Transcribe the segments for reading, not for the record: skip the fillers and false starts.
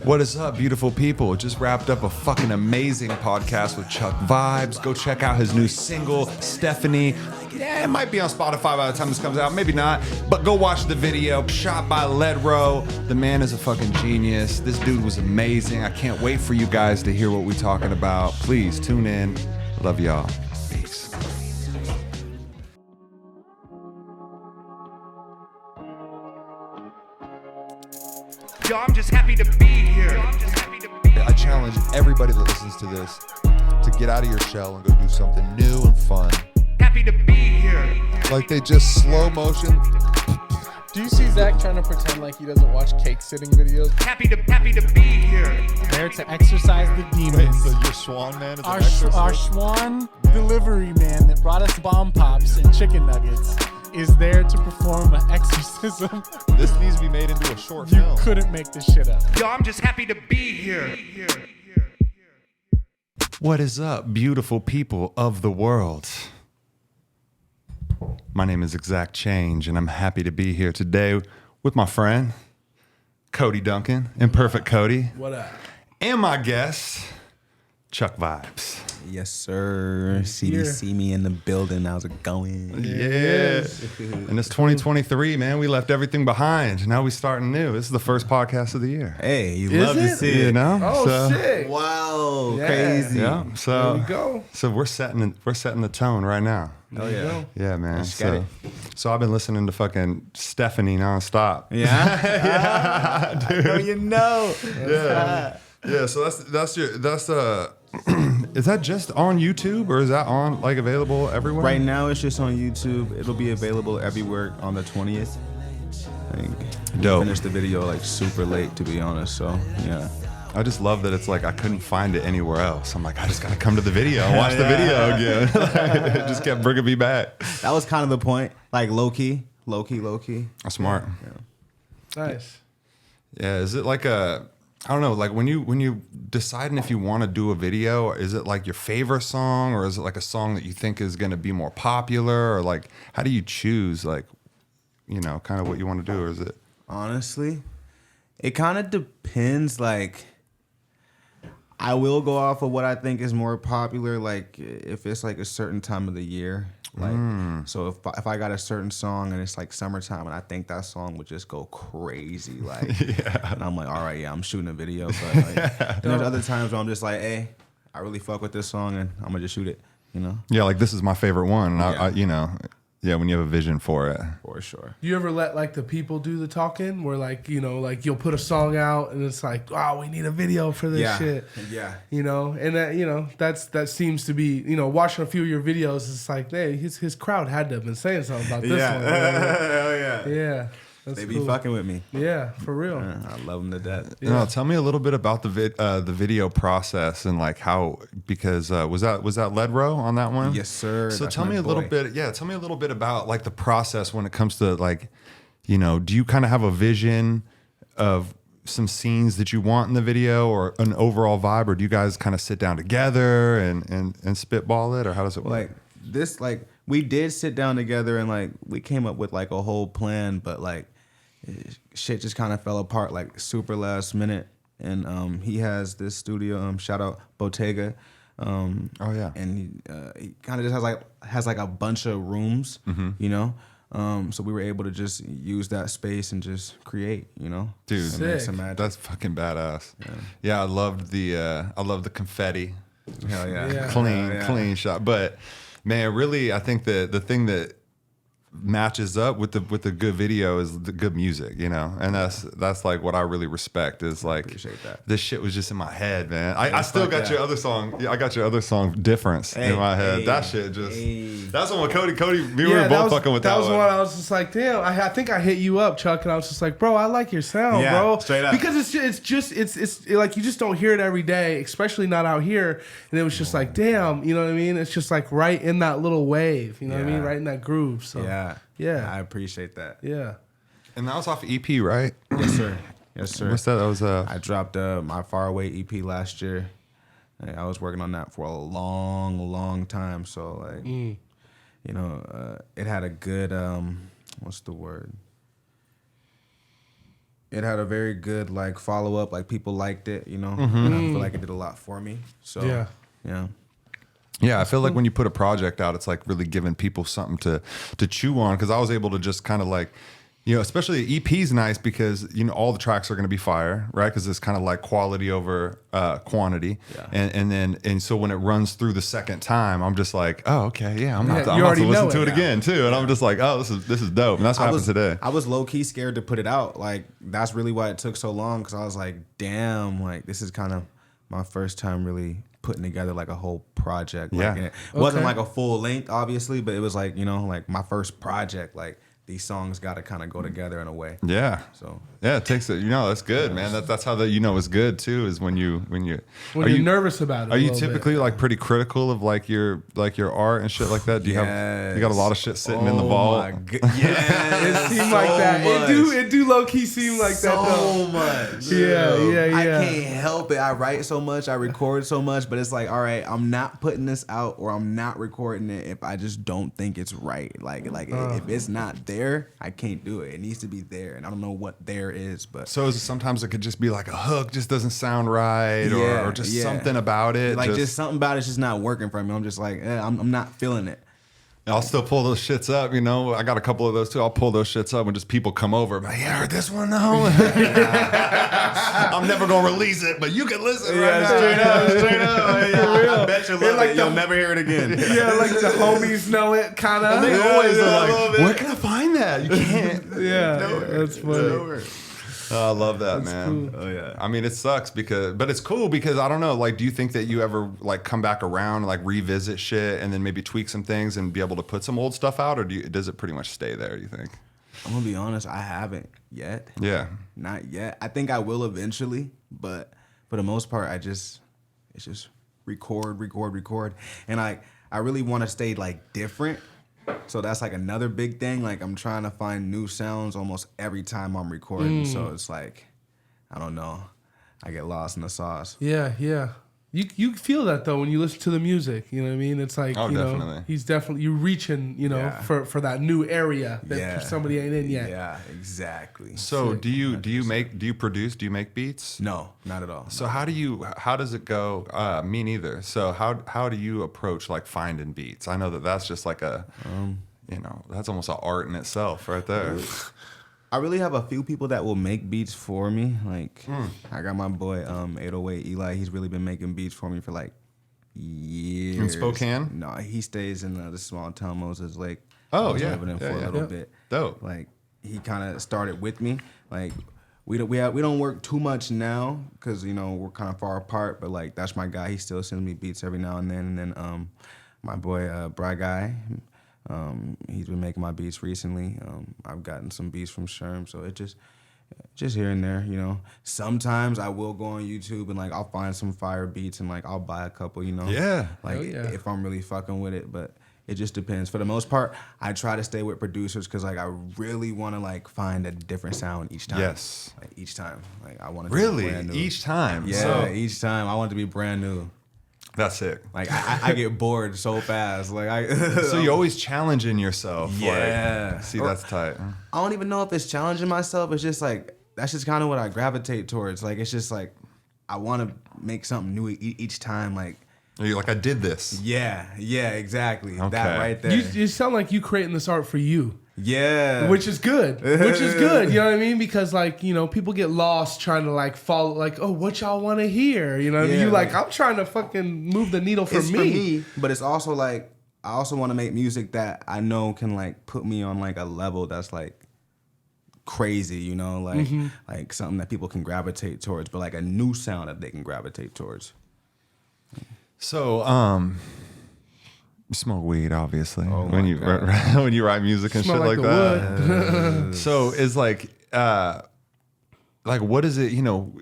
What is up, beautiful people? Just wrapped up a fucking amazing podcast with Chuck Vibes. Go check out his new single, Stephanie. Yeah, it might be on Spotify by the time this comes out. Maybe not. But go watch the video. Shot by Ledro. The man is a fucking genius. This dude was amazing. I can't wait for you guys to hear what we're talking about. Please tune in. Love y'all. Peace. Yo, I'm just happy to be here. I challenge everybody that listens to this to get out of your shell and go do something new and fun. Happy to be here. Like they just slow motion. Do you see Zach trying to pretend like he doesn't watch cake sitting videos? Happy to be here. There to exorcise the Wait, demons. so your swan man is Our, an exorcist? our Schwan delivery man that brought us bomb pops and chicken nuggets is there to perform an exorcism. This needs to be made into a short You film. couldn't make this shit up. Yo, I'm just happy to be here. What is up, beautiful people of the world? My name is ExZac Change, and I'm happy to be here today with my friend, Cody Duncan, Imperfect Cody. What up? And my guest, Chuck Vibes. Yes, sir. See me in the building. How's it going? Yeah. And it's 2023, man. We left everything behind. Now we starting new. This is the first podcast of the year. Hey, you Is love to it? see You it. know? Oh, So- sick. Wow, Yeah. crazy. Yeah. So There we go. So we're setting the tone right now. Oh yeah. Yeah, man. Let's get it. So I've been listening to fucking Stephanie nonstop. Yeah. I know you know. Yeah. Yeah, so that's is that just on YouTube or is that on like available everywhere? Right now, it's just on YouTube. It'll be available everywhere on the 20th. I think. Dope. Finished the video like super late, to be honest. So yeah. I just love that it's like I couldn't find it anywhere else. I'm like, I just gotta come to the video and watch the video again. It just kept bringing me back. That was kind of the point. Like low key. That's smart. Nice. Yeah, is it like I don't know, like when you deciding if you want to do a video, is it like your favorite song or is it like a song that you think is going to be more popular, or like how do you choose like, you know, kind of what you want to do, or is it? Honestly, it kind of depends. Like, I will go off of what I think is more popular. Like, if it's like a certain time of the year, like, so if I got a certain song and it's like summertime and I think that song would just go crazy, like, and I'm like, all right, yeah, I'm shooting a video. But like, and there's other times where I'm just like, hey, I really fuck with this song and I'm gonna just shoot it, you know, Yeah, like this is my favorite one, and Yeah. I you know, yeah, when you have a vision for it. for sure. You ever let like the people do the talking where like, you know, like you'll put a song out and it's like, oh, we need a video for this shit. Yeah. You know, and that, you know, that seems to be, you know, watching a few of your videos, it's like, hey, his crowd had to have been saying something about this one. Hell yeah. Yeah. That's They be cool. fucking with me. Yeah, for real. I love them to death. No, tell me a little bit about the video process and like how, because was that Ledro on that one? Yes, sir. So That's tell my me a little boy. bit, tell me a little bit about like the process when it comes to like, you know, do you kind of have a vision of some scenes that you want in the video or an overall vibe, or do you guys kind of sit down together and spitball it, or how does it work? Like this, like we did sit down together and like we came up with like a whole plan, but like shit just kind of fell apart like super last minute. And he has this studio, shout out Bottega. Oh yeah. And he kind of just has like a bunch of rooms, you know. So we were able to just use that space and just create, you know. Dude, and make Sick. some magic. That's fucking badass. Yeah, I loved the confetti. Hell yeah. Yeah. Clean shot. But man, really, I think the thing that matches up with the good video is the good music, you know, and that's like what I really respect is like Appreciate that. this shit was just in my head, man. I still fuck got yeah. your other song. Yeah, I got your other song, Difference, in my head. That shit just that's one with Cody. We were both fucking with that was one. one I was just like, damn. I think I hit you up, Chuck, and I was just like, bro, I like your sound, Yeah, bro. straight up. Because it's like you just don't hear it every day, especially not out here. And it was just like, damn, you know what I mean? It's just like right in that little wave, you know what I mean? Yeah. Right in that groove. So Yeah. Yeah. I appreciate that. yeah. And that was off EP, right? Yes, sir. Yes, sir. What's that? That was I dropped my Faraway EP last year. I was working on that for a long time. So like, you know, it had a good what's the word? it had a very good like follow up. Like people liked it, you know. And I feel like it did a lot for me. So yeah. Yeah, I feel like when you put a project out, it's like really giving people something to chew on. Because I was able to just kind of like, you know, especially the EP's nice because, you know, all the tracks are going to be fire, right? Because it's kind of like quality over quantity. Yeah. And so when it runs through the second time, I'm just like, oh, okay, yeah, I'm not to listen to it again too. And I'm just like, oh, this is dope. And that's what happened today. I was low key scared to put it out. Like that's really why it took so long. Because I was like, damn, like this is kind of my first time really putting together like a whole project. Like, and it wasn't like a full length, obviously, but it was like, you know, like my first project. Like these songs got to kind of go together in a way. Yeah. So yeah, it takes it. You know, that's good, man. That's how you know it's good too. Is when you're nervous about it. Are you typically like pretty critical of like your art and shit like that? Do you have you got a lot of shit sitting in the vault? Yeah, it seemed like that. It do low key seem like that though. So much. Yeah. I can't help it. I write so much, I record so much, but it's like, all right, I'm not putting this out or I'm not recording it if I just don't think it's right. Like if it's not there, I can't do it. It needs to be there, and I don't know what there is. But so sometimes it could just be like a hook just doesn't sound right, or just something about it. Like just something about it's just not working for me. I'm just like, I'm not feeling it. I'll still pull those shits up, you know. I got a couple of those too. I'll pull those shits up when just people come over. I'm like, yeah, heard this one though. I'm never gonna release it, but you can listen right now. Straight up. I bet you love it. You'll never hear it again. Yeah, like the homies know it, kind of. They always are like, where can I find that? You can't. That's funny. Oh, I love that, man. Cool. Oh yeah. I mean, it sucks but it's cool because I don't know. Like, do you think that you ever like come back around, and, like revisit shit, and then maybe tweak some things and be able to put some old stuff out, or does it pretty much stay there? You think? I'm gonna be honest. I haven't yet. Yeah. Not yet. I think I will eventually, but for the most part, it's just record, and I really want to stay like different. So that's like another big thing. Like I'm trying to find new sounds almost every time I'm recording. So it's like, I don't know. I get lost in the sauce. Yeah. You feel that though when you listen to the music. You know what I mean? It's like, you definitely. know, he's definitely, you're reaching, you know, for that new area that somebody ain't in yet. Yeah, exactly. So do you produce? Do you make beats? No, not at all. So how does it go? Me neither. So how do you approach like finding beats? I know that's just like a, you know, that's almost an art in itself right there. I really have a few people that will make beats for me. Like I got my boy 808 Eli. He's really been making beats for me for like years. In Spokane? No, he stays in the small town Moses Lake. Oh He's yeah, living in for a little bit. Dope. Like he kind of started with me. Like we don't work too much now because you know we're kind of far apart. But like that's my guy. He still sends me beats every now and then. And then my boy Bry Guy. He's been making my beats recently. I've gotten some beats from Sherm, so it just here and there, you know. Sometimes I will go on YouTube and like I'll find some fire beats and like I'll buy a couple, you know. Yeah. Like if I'm really fucking with it, but it just depends. For the most part, I try to stay with producers because like I really want to like find a different sound each time. Yes. Like each time, like I want to Really? be brand new. Each time? Yeah, each time I want it to be brand new. That's sick. Like I get bored so fast. Like so you're always challenging yourself. Yeah. Like, see, that's tight. I don't even know if it's challenging myself. It's just like that's just kind of what I gravitate towards. Like it's just like I want to make something new each time. Like you're like I did this. Yeah, exactly. Okay. That right there. You sound like you creating this art for you. Yeah. Which is good. You know what I mean? Because like, you know, people get lost trying to like follow like, oh, what y'all want to hear? You know what I mean? You like, I'm trying to fucking move the needle for me. But it's also like, I also want to make music that I know can like put me on like a level that's like crazy, you know? Like, like something that people can gravitate towards, but like a new sound that they can gravitate towards. So, you smoke weed, obviously, when you God. when you write music and Smell shit like like that. So is like what is it? You know,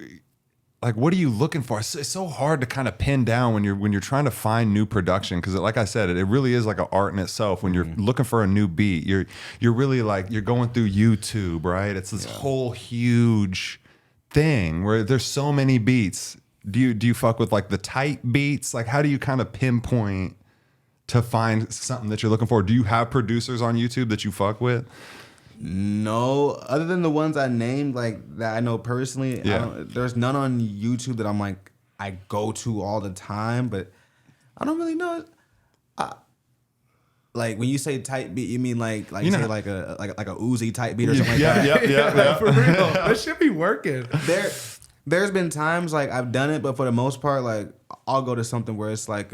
like what are you looking for? It's so hard to kind of pin down when you're trying to find new production because, like I said, it really is like an art in itself. When you're looking for a new beat, you're really like you're going through YouTube, right? It's this whole huge thing where there's so many beats. Do you fuck with like the tight beats? Like how do you kind of pinpoint to find something that you're looking for? Do you have producers on YouTube that you fuck with? No, other than the ones I named, like that I know personally. Yeah. There's none on YouTube that I'm like I go to all the time, but I don't really know. Like when you say type beat, you mean like You know- say like a Uzi type beat or something like that. Yeah. For real, that should be working. There's been times like I've done it, but for the most part, like I'll go to something where it's like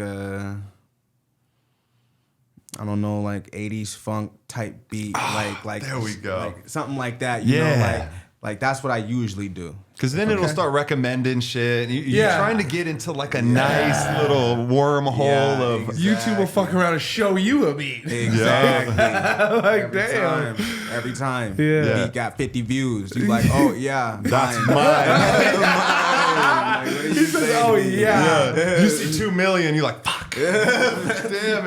I don't know, like 80s funk type beat, like there we go. like something like that. You know, Yeah. like that's what I usually do. Because then it'll start recommending shit. You're Yeah. trying to get into like a nice little wormhole Yeah, of. exactly. YouTube will fuck around and show you a beat. Exactly. Like, damn. Every time. Yeah. The beat got 50 views. You like, oh yeah, That's mine. mine. Like, what are you He says, saying "Oh to me? Yeah. You see 2 million, you're like, fuck. Damn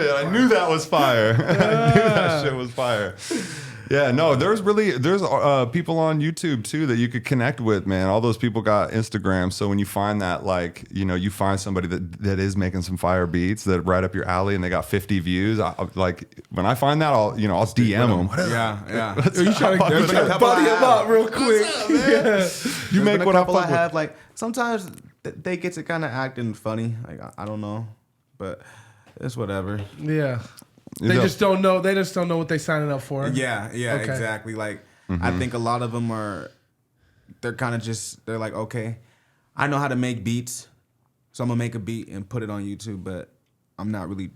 it. I knew that was fire. I knew that shit was fire. Yeah, no, there's people on YouTube too that you could connect with, man. All those people got Instagram. So when you find that, like, you know, you find somebody that is making some fire beats that right up your alley and they got 50 views. Like when I find that, I'll DM them. Yeah. Are you trying to buddy him up real quick? You make what I fuck with. have. Like sometimes they get to kind of acting funny. Like I don't know, but it's whatever. Yeah. They just don't know. They just don't know what they signing up for. Yeah, Okay. exactly. Like I think a lot of them they're kind of just they're like, okay, I know how to make beats, so I'm gonna make a beat and put it on YouTube, but I'm not really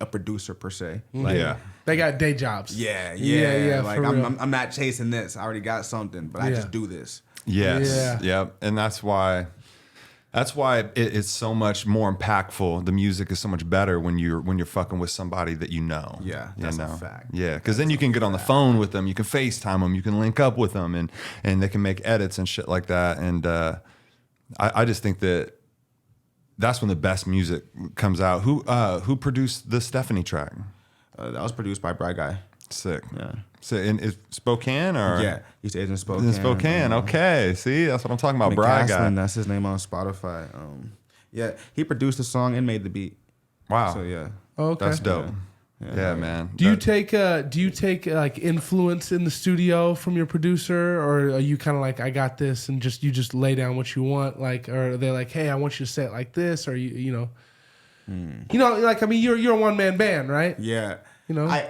a producer per se. Like, Yeah. They got day jobs. yeah. Yeah, Like for real. I'm not chasing this. I already got something, but I Yeah. just do this. Yes. Yeah. Yep. And that's why it's so much more impactful. The music is so much better when you're fucking with somebody that you know. Yeah, You that's a know? fact. Yeah, because then you can get on the phone with them, you can FaceTime them, you can link up with them, and they can make edits and shit like that. And I just think that's when the best music comes out. Who produced the Stephanie track? That was produced by Bright Guy. Sick. Yeah. So in Spokane or Yeah, he stays in Spokane. in Spokane. Okay, see, that's what I'm talking about. Bry guy. McCaslin, that's his name on Spotify. Yeah, he produced the song and made the beat. Wow. So yeah. Okay. That's dope. Yeah, man. Do you take like influence in the studio from your producer, or are you kind of like, I got this, and you just lay down what you want, like, or are they like, hey, I want you to say it like this, or you know, like, I mean, you're a one man band, right? Yeah. You know?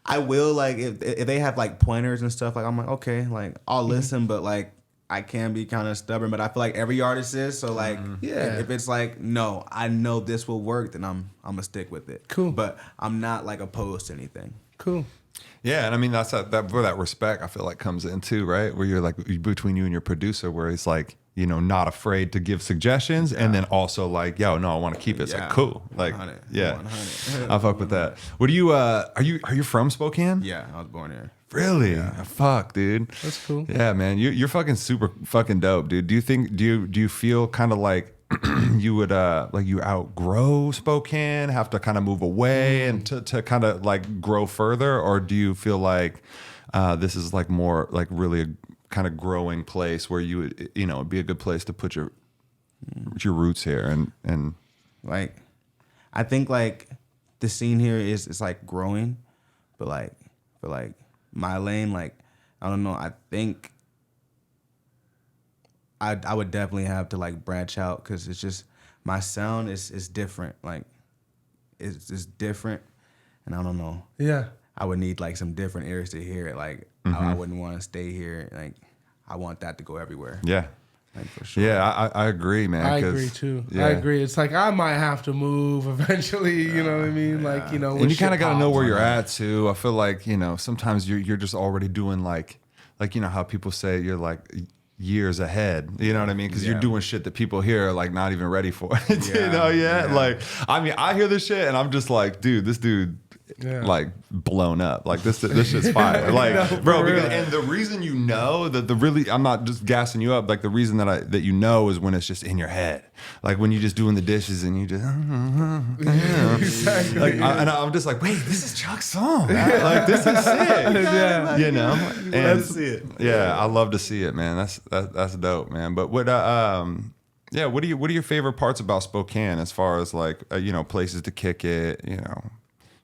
I will, like, if they have like pointers and stuff, like I'm like, okay, like I'll listen, but like I can be kind of stubborn, but I feel like every artist is. So like, Yeah. if it's like, no, I know this will work, then I'm gonna stick with it. Cool. But I'm not like opposed to anything. Cool. Yeah, and I mean that's where that respect I feel like comes in too, right? Where you're like between you and your producer, where he's like, you know, not afraid to give suggestions, and then also like, yo, no, I want to keep it. It's like Yeah. cool, like 100, yeah, 100. I fuck with that. What do you? Are you from Spokane? Yeah, I was born here. Really? Fuck, dude. That's cool. Yeah, man, you're fucking super fucking dope, dude. Do you feel kind of like you would like you outgrow Spokane, have to kind of move away and to kind of like grow further, or do you feel like this is like more like really a kind of growing place where you would, you know, it'd be a good place to put your roots here and Like, I think like the scene here is like growing, but like for like my lane, like I don't know. I think I would definitely have to like branch out because it's just my sound is different. Like it's different, and I don't know. Yeah. I would need like some different ears to hear it. Like I wouldn't want to stay here. Like I want that to go everywhere. yeah. Like for sure. Yeah, I agree, man. I 'cause- agree too. yeah. I agree. It's like I might have to move eventually. You know what I mean? Like, you know, And when you kind of shit got to know pops. where you're at too. I feel like, you know, sometimes you're just already doing like you know how people say you're like years ahead. You know what I mean? Because you're doing shit that people here are like not even ready for. You know? Yeah. Like, I mean, I hear this shit and I'm just like, dude, this dude. Yeah. Like blown up, like this shit's fire, like No, bro. for real. Because, and the reason you know that I'm not just gassing you up. Like the reason that you know is when it's just in your head, like when you're just doing the dishes and you just Exactly. like, and I'm just like, wait, this is Chuck's song. Like this is sick. Yeah. You know, and to see it. Yeah, I love to see it, man. That's dope, man. But what yeah, what are your favorite parts about Spokane as far as like you know, places to kick it, you know,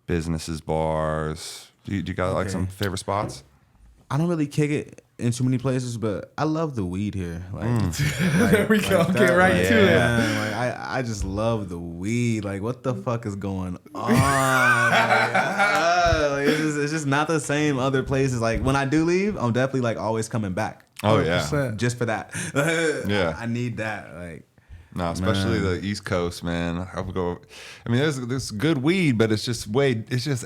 businesses, bars? Do you got like some favorite spots? I don't really kick it in too many places, but I love the weed here. Like, There we go. Get right to it. Like, I just love the weed. Like, what the fuck is going on? Like, it's just not the same other places. Like, when I do leave, I'm definitely like always coming back. Oh yeah, 100%. Just for that. Yeah. I need that. Like, no, especially the East Coast, man. I would go. I mean, there's good weed, but it's just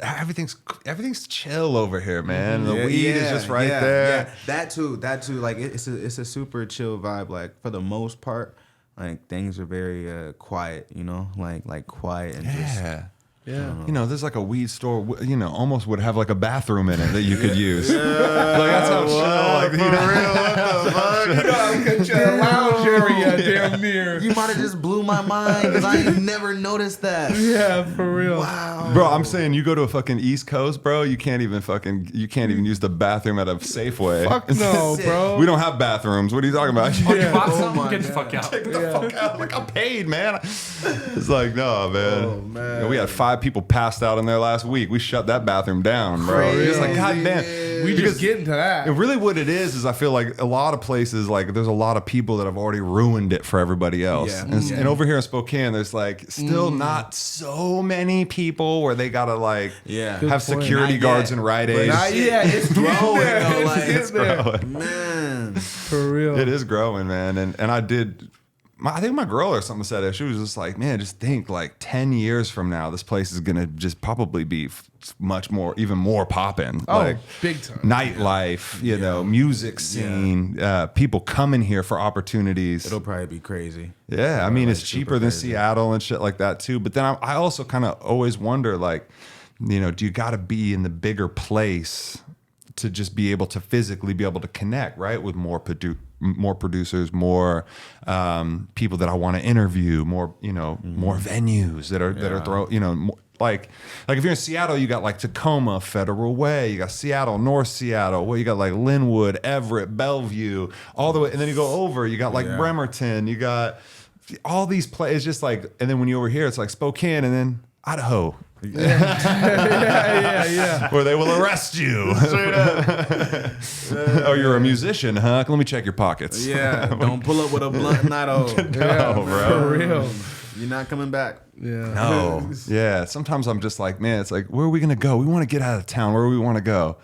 everything's chill over here, man. The weed is just right there. Yeah. That too. Like, it's a super chill vibe. Like, for the most part, like things are very quiet. You know, like quiet and just. Yeah. You know, there's like a weed store, you know, almost would have like a bathroom in it that you could use. Like, that's how chill, like, you know, What the fuck? You know, I'm a lounge area damn near. You might have just blew my mind because I ain't never noticed that. Yeah, for real. Wow. bro, I'm saying you go to a fucking East Coast, bro, you can't even use the bathroom at a Safeway. Fuck no, bro. We don't have bathrooms. What are you talking about? Yeah. Box Oh something, my get the God. fuck out. Get the fuck out. Like, I'm paid, man. It's like, no, man. Oh, man. You know, we had 5 people passed out in there last week. We shut that bathroom down, bro. Crazy, It's like, god damn. We Because just get into that. really what it is I feel like a lot of places, like there's a lot of people that have already ruined it for everybody else. Yeah. And over here in Spokane, there's like still not so many people where they gotta like Yeah. have Good point. security Not guards yet. and Rite But Aids. not Yeah, it's growing. though, like, It's there. Man. For real. It is growing, man. And I did. I think my girl or something said it. She was just like, man, just think like 10 years from now, this place is going to just probably be much more, even more popping. Oh, like big time. nightlife, you know, music scene, people coming here for opportunities. It'll probably be crazy. Yeah, I mean, like, it's cheaper super than crazy. Seattle and shit like that too. But then I also kind of always wonder, like, you know, do you got to be in the bigger place to just be able to physically be able to connect, right, with more producers, more people that I want to interview, more, you know, more venues that are you know, more, like if you're in Seattle, you got like Tacoma, Federal Way, you got Seattle, North Seattle, well, you got like Linwood, Everett, Bellevue, all the way, and then you go over, you got like Bremerton, you got all these places, just like, and then when you're over here, it's like Spokane, and then Idaho. yeah. Where they will arrest you. Oh, you're a musician, huh? Let me check your pockets. Yeah. Don't pull up with a blunt in Idaho. No, bro. For real. You're not coming back. Yeah. No. Yeah. Sometimes I'm just like, man, it's like, where are we gonna go? We want to get out of town. Where do we want to go?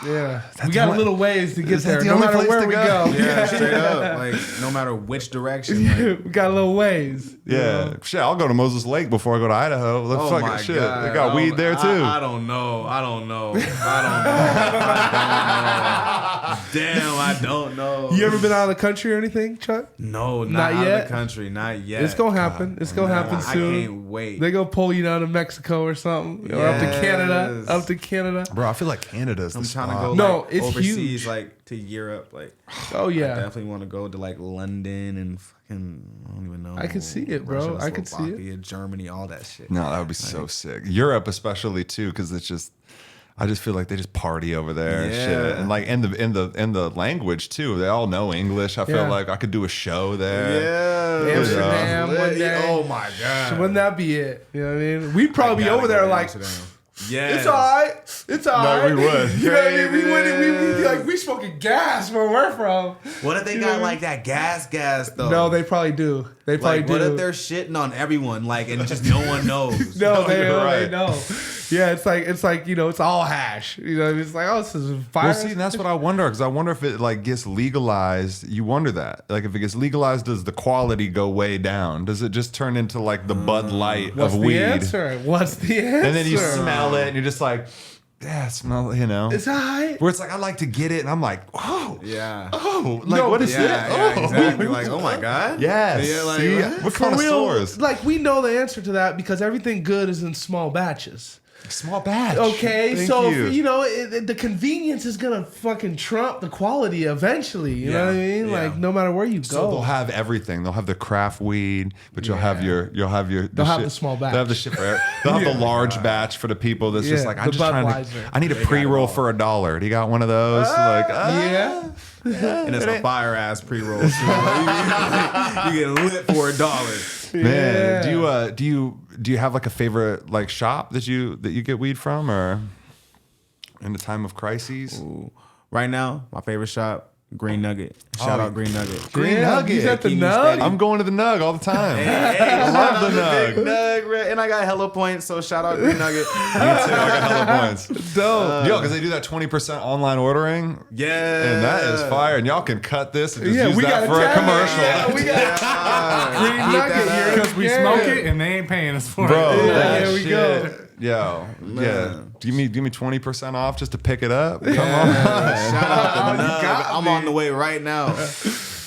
Yeah. We the got a only- little ways to get is that there, the no only matter place where to we go? go. Yeah, straight up. Like, no matter which direction. Like, We got a little ways. you Yeah. know? Shit, I'll go to Moses Lake before I go to Idaho. oh Fucking my shit. God. They got weed there too. I don't know. Damn, I don't know. You ever been out of the country or anything, Chuck? No, Not not out yet? of the country. Not yet. It's gonna happen. It's gonna happen I soon. can't wait. They gonna pull you down to Mexico or something, or up to Canada. Yes. Up to Canada. Bro, I feel like Canada's the I'm trying to spot. go No, like, it's overseas, huge. like to Europe. Like, Oh I yeah. definitely want to go to like London and fucking, I don't even know. I can see it, bro. Russia, I can see it. Slovakia, Germany, all that shit. No, that would be so sick. Europe, especially too, because it's just, I just feel like they just party over there and shit, Yeah. and like in the language too. They all know English. I feel Yeah. like I could do a show there. Yeah, Amsterdam yeah. one day. Oh my god, Wouldn't that be it? You know what I mean? We'd probably be over there like, yeah, it's all right. It's all right. we would. You know what I mean? We wouldn't. We'd be like, we smoking gas where we're from. What if they got like that gas though? No, they probably do. They probably like, do. what if they're shitting on everyone, like, and just no one knows? No, they you're right. they know. Yeah, it's like you know, it's all hash. You know, it's like, oh, this is Well, fire. see, and that's what I wonder, because I wonder if it like gets legalized. You wonder that, like, if it gets legalized, does the quality go way down? Does it just turn into like the Bud Light What's of the weed? answer? What's the answer? And then you smell it, and you're just like, yeah, smell. You know, It's all right. where it's like I like to get it, and I'm like, oh, Yeah. oh, like No, what is Yeah, it? yeah, Oh, exactly. Like, oh my god. yes. Yeah, like, See, what? what For kind of real, stores? like we know the answer to that because everything good is in small batches. Small batch. Okay, Thank so you. if, you know the convenience is gonna fucking trump the quality eventually. You know what I mean? Yeah. Like no matter where you go, So they'll have everything. They'll have the craft weed, but you'll have your They'll have shit- the small batch. They'll have the shit for they'll have the large batch for the people that's just Yeah, like, I'm the just trying to, Budweiser. I need a pre-roll for $1. Do you got one of those? yeah. And it's a fire ass pre roll. You get lit for $1. Man, Yeah. do you have like a favorite like shop that you get weed from, or In the time of crises. Ooh. Right now, my favorite shop, Green Nugget. Shout out Green Nugget. Green Yeah, Nugget. he's at the Keep me Nug? steady. I'm going to the Nug all the time. I love the Nug. Big Nug, and I got hella points, so shout out Green Nugget. Me too. I got hella points. Dope. Yo, because they do that 20% online ordering. Yeah. And that is fire. And y'all can cut this and just Yeah, use we that got for a commercial. Yeah, we got Green Nugget here. Because we smoke it and they ain't paying us for Bro, it. that here we shit. go. Yo, yeah. Give me 20% off just to pick it up. Come on. Shout out to You Nug. got I'm me. on the way right now.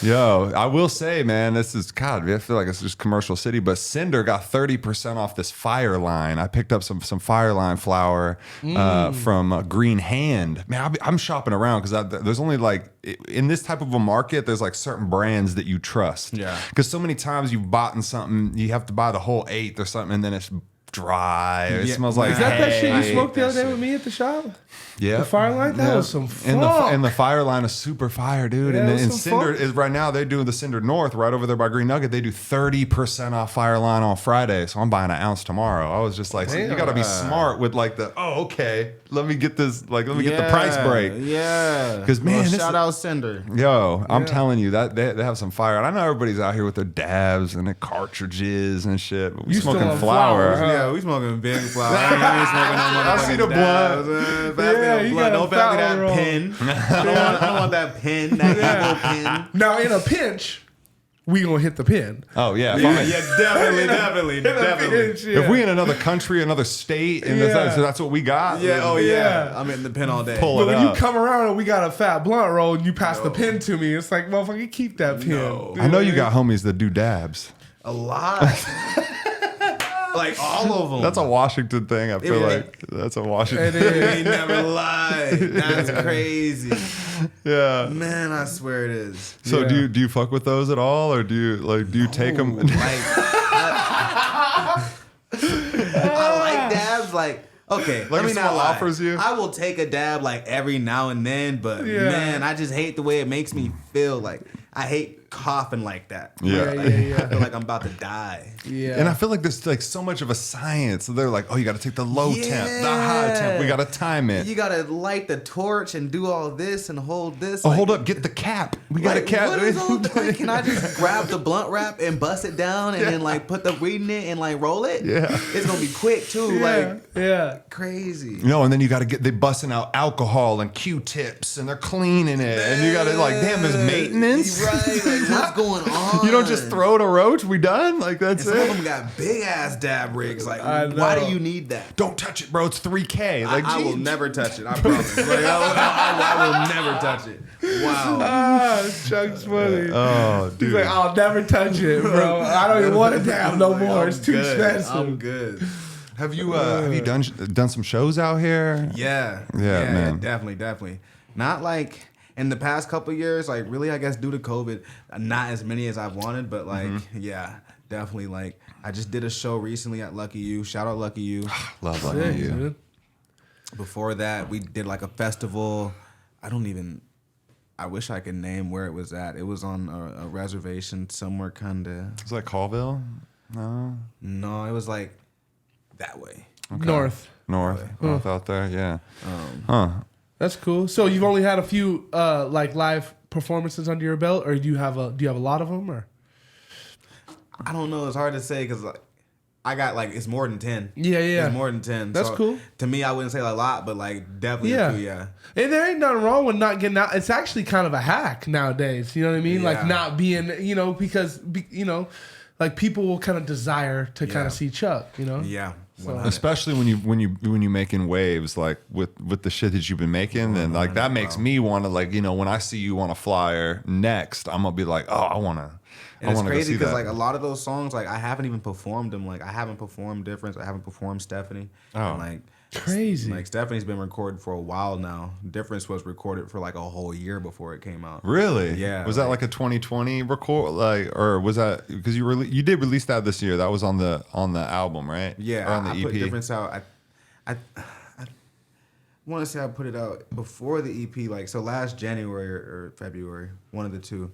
Yo, I will say, man, this is God. I feel like it's just commercial city, but Cinder got 30% off this fire line. I picked up some fire line flour from Green Hand. Man, I'm shopping around because there's only like in this type of a market, there's like certain brands that you trust. Yeah. Because so many times you've bought in something, you have to buy the whole eighth or something, and then it's dry. Or it Yeah. smells like Is that shit hay. you smoked the that other day shit. with me at the shop? Yeah, The fire line? That was some And funk. the fire line is super fire, dude. Yeah, and it was and some Cinder funk. is right now they're doing the Cinder North right over there by Green Nugget. They do 30% off fire line on Friday, so I'm buying an ounce tomorrow. I was just like, so you got to be smart with like okay, let me get this, like let me get the price break. Yeah. 'Cause, man, this shout is- out Cinder. Yo, I'm telling you that they have some fire. And I know everybody's out here with their dabs and their cartridges and shit. But we You still smoking on flower. flower, huh? Yeah, we smoking big flower. I ain't smoking no I see the motherfucking dabs. Pass me Yeah, the you blunt. got a Don't pass me flower that roll. pin. I don't want that pin, that evil pin. Now, in a pinch, we gonna hit the pin. Oh yeah, if I'm in- definitely. If we in another country, another state, and Yeah. so that's what we got. Yeah, oh yeah. Yeah. I'm in the pin all day. Pull But it when you up. come around and we got a fat blunt roll and you pass the pin to me, it's like, motherfucker, keep that pin. I know you got homies that do dabs. A lot. Like all of them. That's a Washington thing. I feel Yeah. like that's a Washington. It thing. is. They never lie. That's crazy. Yeah. Man, I swear it is. So Yeah. do you fuck with those at all, or do you take them? Like, I like dabs. Like, okay, let if me not someone lie. offers you? I will take a dab like every now and then, but Yeah. man, I just hate the way it makes me feel. Like, I hate coughing like that. Yeah. Like, Yeah. I feel like I'm about to die. Yeah. And I feel like there's like so much of a science. They're like, oh, you got to take the low temp, the high temp. We got to time it. You gotta light the torch and do all this and hold this. Oh, like- hold up, get the cap. We got a Like, cap. what is all that? Like, can I just grab the blunt wrap and bust it down and then like put the weed in it and like roll it? Yeah. It's gonna be quick too. yeah. Like Yeah. crazy. No, and then you got to they busting out alcohol and Q-tips, and they're cleaning it, and you got to like, damn, there's maintenance. Right. Like what's going on? You don't just throw it a roach. We done. Like And that's some of it. them got big ass dab rigs. Like, I why know. do you need that? Don't touch it, bro. It's 3K. Like I will geez. never touch it. I promise. Like, I will never touch it. Wow. Ah, Chuck's funny. Oh, He's dude. like, I'll never touch it, bro. I don't even want to dab no more. I'm It's too good. expensive. I'm good. Have you done some shows out here? Yeah, man. definitely. Not like in the past couple years, like really, I guess due to COVID, not as many as I've wanted, but like, yeah, definitely. Like, I just did a show recently at Lucky You. Shout out Lucky You. Love Sick, you. dude. Before that, we did like a festival. I wish I could name where it was at. It was on a reservation somewhere, kinda. Is that Colville? No. No, it was like that way. North. North out there. Yeah. That's cool. So you've only had a few like live performances under your belt, or do you have a lot of them, or? I don't know. It's hard to say because like I got like it's more than 10. Yeah. It's more than 10. That's So, cool. To me, I wouldn't say a lot, but like definitely Yeah. a few, yeah. And there ain't nothing wrong with not getting out. It's actually kind of a hack nowadays. You know what I mean? Like Yeah. not being, because like people will kind of desire to kind Yeah. of see Chuck. Yeah. Especially when you making waves like with the shit that you've been making, and like that makes me want to like when I see you on a flyer next, I'm gonna be like, oh, I want to And it's go crazy see because that. like a lot of those songs, like I haven't even performed them. Like I haven't performed Difference. I haven't performed Stephanie. Oh. And, like Crazy. Like Stephanie's been recorded for a while now. Difference was recorded for like a whole year before it came out. Really? Yeah, Was that like a 2020 record, or was that because you did release that this year? That was on the album, right? Yeah, Or on the I EP. put Difference out. I want to say I put it out before the EP, like so last January or February, one of the two.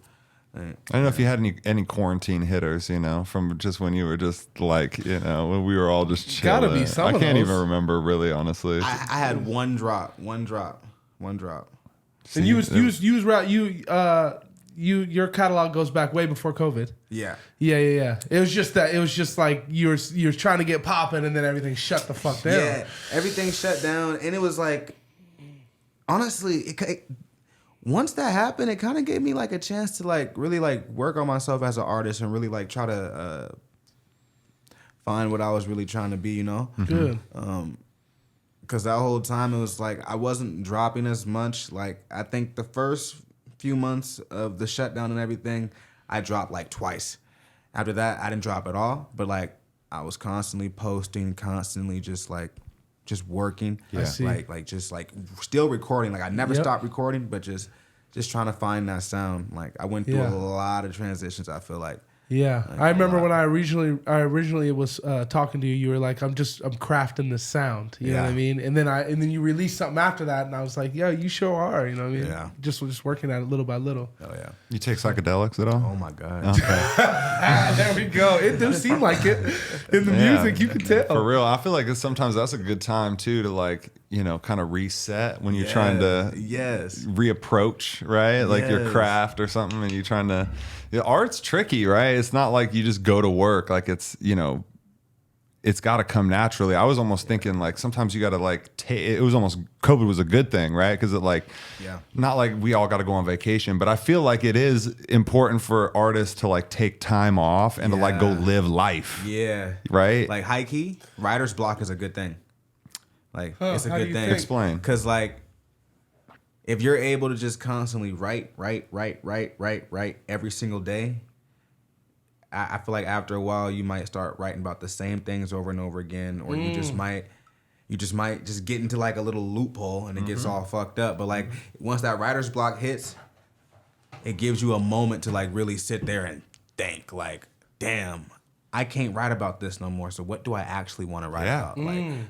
I don't know if you had any quarantine hitters, you know, from just when you were just like, you know, when we were all just chilling. Gotta be some I of can't those. even remember, really, honestly. I had one drop. And your catalog goes back way before COVID. Yeah. Yeah. It was just like you were trying to get popping, and then everything shut the fuck down. Yeah, everything shut down, and it was like, honestly, it once that happened, it kind of gave me like a chance to like really like work on myself as an artist and really like try to find what I was really trying to be, you know. Good. Because that whole time it was like I wasn't dropping as much. Like I think the first few months of the shutdown and everything, I dropped like twice. After that, I didn't drop at all. But like I was constantly posting, constantly just working. Yeah. I see. Like just like still recording. Like I never Yep. stopped recording, but just trying to find that sound. Like I went through Yeah. a lot of transitions. I feel like. Yeah, Like, I remember a lot. when I originally was talking to you. You were like, "I'm crafting this sound." You know what I Yeah. mean? And then you released something after that, and I was like, "Yeah, you sure are." You know what I mean? Yeah. Just working at it little by little. Oh yeah. You take psychedelics at all? Oh my god. Okay. There we go. It do seem like it in the Yeah. music. You can tell. For real, I feel like sometimes that's a good time too to like, you know, kind of reset when you're trying to Yes. reapproach, right? Like your Yes. craft or something, and you're trying to. Art's tricky, right? It's not like you just go to work. Like it's, you know, it's got to come naturally. I was almost thinking like sometimes you got to like take. It was almost COVID was a good thing, right? Because it like, not like we all got to go on vacation, but I feel like it is important for artists to like take time off and to like go live life. Yeah. Right. Like high key, writer's block is a good thing. Like it's a how do good you thing. think? Explain. Because like, if you're able to just constantly write every single day, I feel like after a while you might start writing about the same things over and over again, or you just might just get into like a little loophole and it gets all fucked up. But like once that writer's block hits, it gives you a moment to like really sit there and think like, damn, I can't write about this no more. So what do I actually want to write about?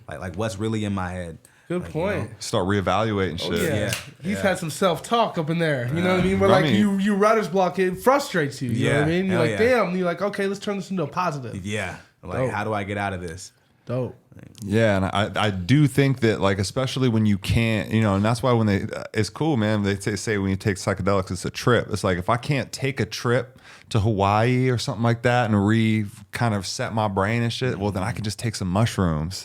Like what's really in my head? Good Like, point. you know? Start reevaluating shit. Yeah. Yeah. He's had some self-talk up in there. You know what I mean? But I like mean- you writer's block, it frustrates you. You know what I Yeah. mean? You're Hell like, yeah. damn. You're like, okay, let's turn this into a positive. Yeah. Like, Dope. how do I get out of this? Dope. Yeah, and I do think that like especially when you can't, you know, and that's why when they it's cool, man. They say when you take psychedelics, it's a trip. It's like if I can't take a trip to Hawaii or something like that and kind of set my brain and shit, well then I can just take some mushrooms,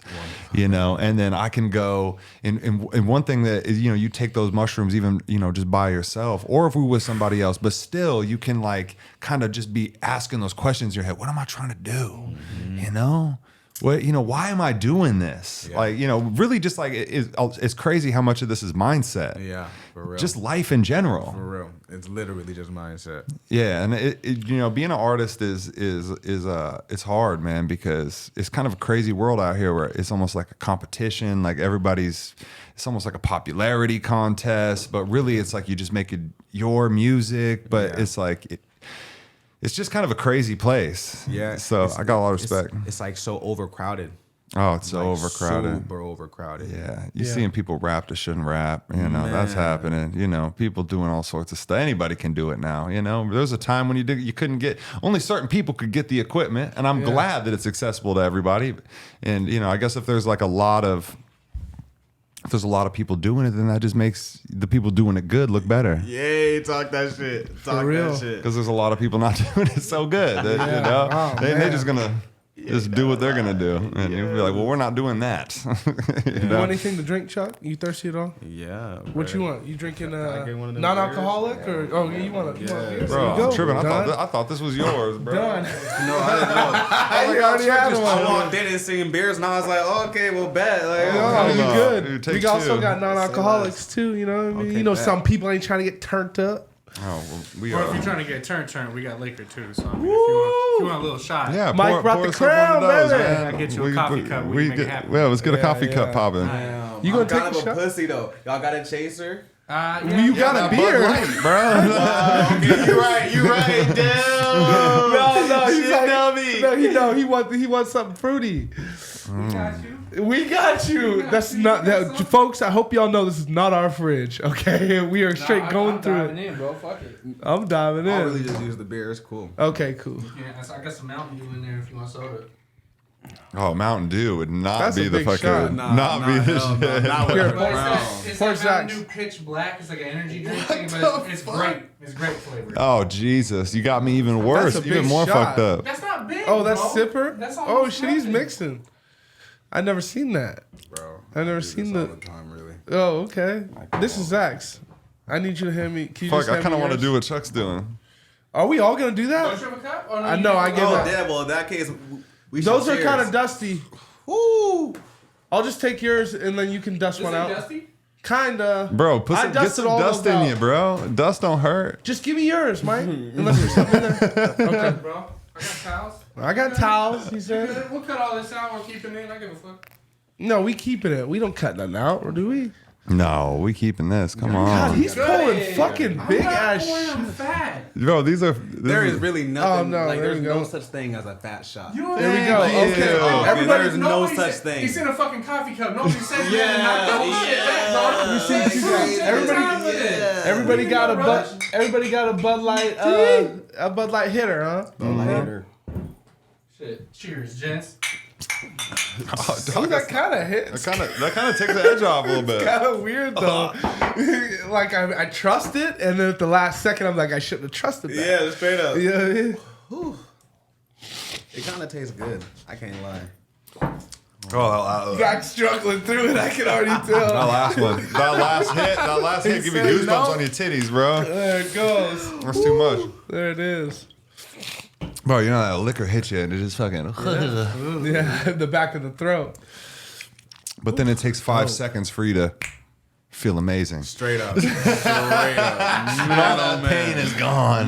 you know, and then I can go and one thing that is, you know, you take those mushrooms even, you know, just by yourself or if we with somebody else, but still you can like kind of just be asking those questions in your head. What am I trying to do? You know? What, you know, why am I doing this? Yeah. Like, you know, really just like it's crazy how much of this is mindset. Yeah, for real. Just life in general. for real. It's literally just mindset. Yeah, and it you know, being an artist is it's hard, man, because it's kind of a crazy world out here where it's almost like a competition, like it's almost like a popularity contest, but really it's like you just make it your music, but Yeah. it's like it's just kind of a crazy place. Yeah. So I got a lot of respect. It's like so overcrowded. Oh, it's so Like, overcrowded. Super overcrowded. Yeah, you Yeah. seeing people rap that shouldn't rap. You know, that's Man. happening. You know, people doing all sorts of stuff. Anybody can do it now. You know, there was a time when you couldn't get, only certain people could get the equipment, and I'm glad that it's accessible to everybody. And you know, I guess if there's a lot of people doing it, then that just makes the people doing it good look better. Yay, talk that shit. Talk real. that shit. Because there's a lot of people not doing it so good. That, you know, Oh, they're man. just gonna just do what they're gonna do, and you'll be like, well, we're not doing that. You You know? want anything to drink, Chuck? You thirsty at all? Yeah. What bro. you want? You drinking I get one of them non-alcoholic or you want a beer? Bro, There you I'm go. tripping. Done. I thought this was yours, bro. Done. No, I didn't know. You already had I one. walked in and seen beers, and I was like, oh, okay, well, bet. Like, Oh, you no. good. Dude, take We also two. got non-alcoholics too. You know what I mean? Okay, You know, bet. some people ain't trying to get turned up. Oh, well, we Or are. if you're trying to get turned, we got liquor too. So I mean, if you want a little shot, Yeah, Mike brought the us up one crown, of those, baby. man. I'll get you a coffee cup. We can make it happen. Yeah, let's get a Yeah, coffee yeah. cup popping. You gonna I'm take kind a of a shot? pussy, though. Y'all got a chaser? You got a Bud beer. Light, bro. Okay, you right. Damn. No, he's Shit, like, dummy. no, he wants something fruity. We got you. We got you. That's not that, folks. I hope y'all know this is not our fridge. Okay, we are straight going through I'm diving it. in, bro. Fuck it. I'm diving I'll in. really just use the beer. It's cool. Okay, cool. Yeah, I got some Mountain Dew in there if you want soda. Oh, Mountain Dew would not That's be a the big fucking shot. not be the hell no, shit. not with Here, the brown. It's Pour that Mountain Zach's. Dew Pitch Black. It's like an energy drink thing, but it's great. It's great flavor. Oh Jesus, you got me even worse, That's a even big more shot. fucked up. That's not big. Oh, that's bro. Sipper. That's Oh almost shit, he's nothing. mixing. I never seen that. Bro, I've never I do seen this the- all the time, really. Oh, okay. This is Zach's. I need you to hand me. Can you Fuck, just I hand kind of me want to yours? do what Chuck's doing. Are we all gonna do Don't that? you have a cup? Oh, no, I you know, need I to- give Oh, up. yeah. Well, in that case, we should Those are cheers. kind of dusty. Woo! I'll just take yours and then you can dust Is one it out. dusty? Kinda. Bro, I get dusted some all dust those in out. you, bro. Dust don't hurt. Just give me yours, Mike. Unless there's something in there. Okay. Bro, I got towels. I got towels, he said. We'll cut all this out. We'll keep it in. I give a fuck. No, we keeping it. We don't cut nothing out, or do we? No, we keeping this. Come God, on, he's pulling fucking big I'm ass not pouring, I'm shit. fat. bro. These are. There is really nothing. no, like, there there's we no go. such thing as a fat shot. You know There we what go. I mean? Okay. Oh, okay, Everybody, there's no Nobody such said- thing. He's in a fucking coffee cup. Nobody said Yeah, that. Knock the whole shit back, bro. You see what you got. Everybody, everybody got a Bud. Everybody got a Bud Light. A Bud Light hitter, huh? Later. Shit. Cheers, gents. See, that kind of hits. That kind of takes the edge off a little bit. Kind of weird though. Like I trust it, and then at the last second, I'm like, I shouldn't have trusted that. Yeah, straight up. Yeah. It kind of tastes good. I can't lie. Oh, Got struggling through it. I can already that tell. last one, that last hit, give you said goosebumps no. on your titties, bro. There it goes. That's too much, There it is. bro. You know that liquor hits you and it just fucking. Yeah, the back of the throat. But then it takes 5 seconds for you to feel amazing. Straight up. Straight up. All that pain is gone.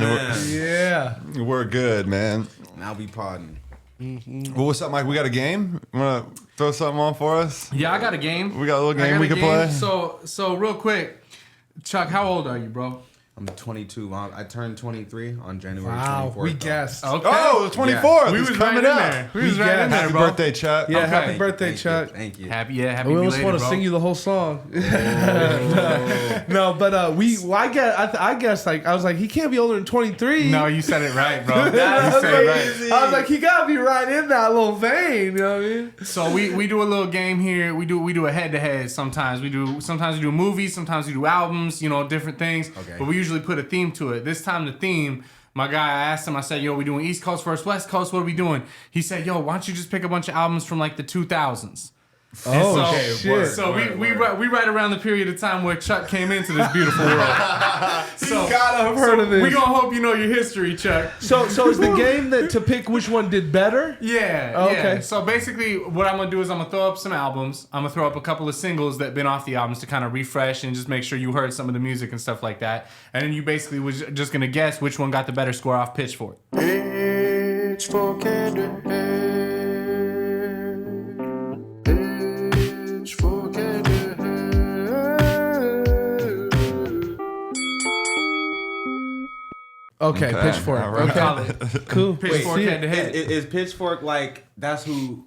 Yeah. We're good, man. Now we podding. Well, what's up, Mike? We got a game. You wanna throw something on for us? Yeah, I got a game. We got a little I game got we a can game. play. So real quick, Chuck, how old are you, bro? I'm 22. I turned 23 on January 24th. Wow. We guessed. Okay. Oh, the 24th. We It's was coming right in up. there. We was We right in guessed. there, Happy bro. birthday, Chuck. Yeah, Okay. happy birthday, Chuck. Thank you. Happy We almost belated, want to bro. sing you the whole song. No, but I guess like I was like, he can't be older than 23. No, you said it right, bro. I You was said it like, right. I was like, he gotta be right in that little vein. You know what I mean? So we do a little game here. We do a head to head. Sometimes we do movies. Sometimes we do albums. You know, different things. Okay. But we usually put a theme to it. This time the theme. My guy, I asked him. I said, "Yo, we doing East Coast versus West Coast? What are we doing?" He said, "Yo, why don't you just pick a bunch of albums from like the 2000s?" Oh so, shit! So we right around the period of time where Chuck came into this beautiful world. So gotta have heard of this. We gonna hope you know your history, Chuck. So is the game that to pick which one did better? Yeah. Oh, yeah. okay. So basically, what I'm gonna do is I'm gonna throw up some albums. I'm gonna throw up a couple of singles that been off the albums to kind of refresh and just make sure you heard some of the music and stuff like that. And then you basically was just gonna guess which one got the better score off Pitchfork. Pitchfork Head. Pitchfork Head. Okay, Okay, Pitchfork. all right. Okay, Call it cool. Pitchfork Wait, head to head. Is Pitchfork like that's who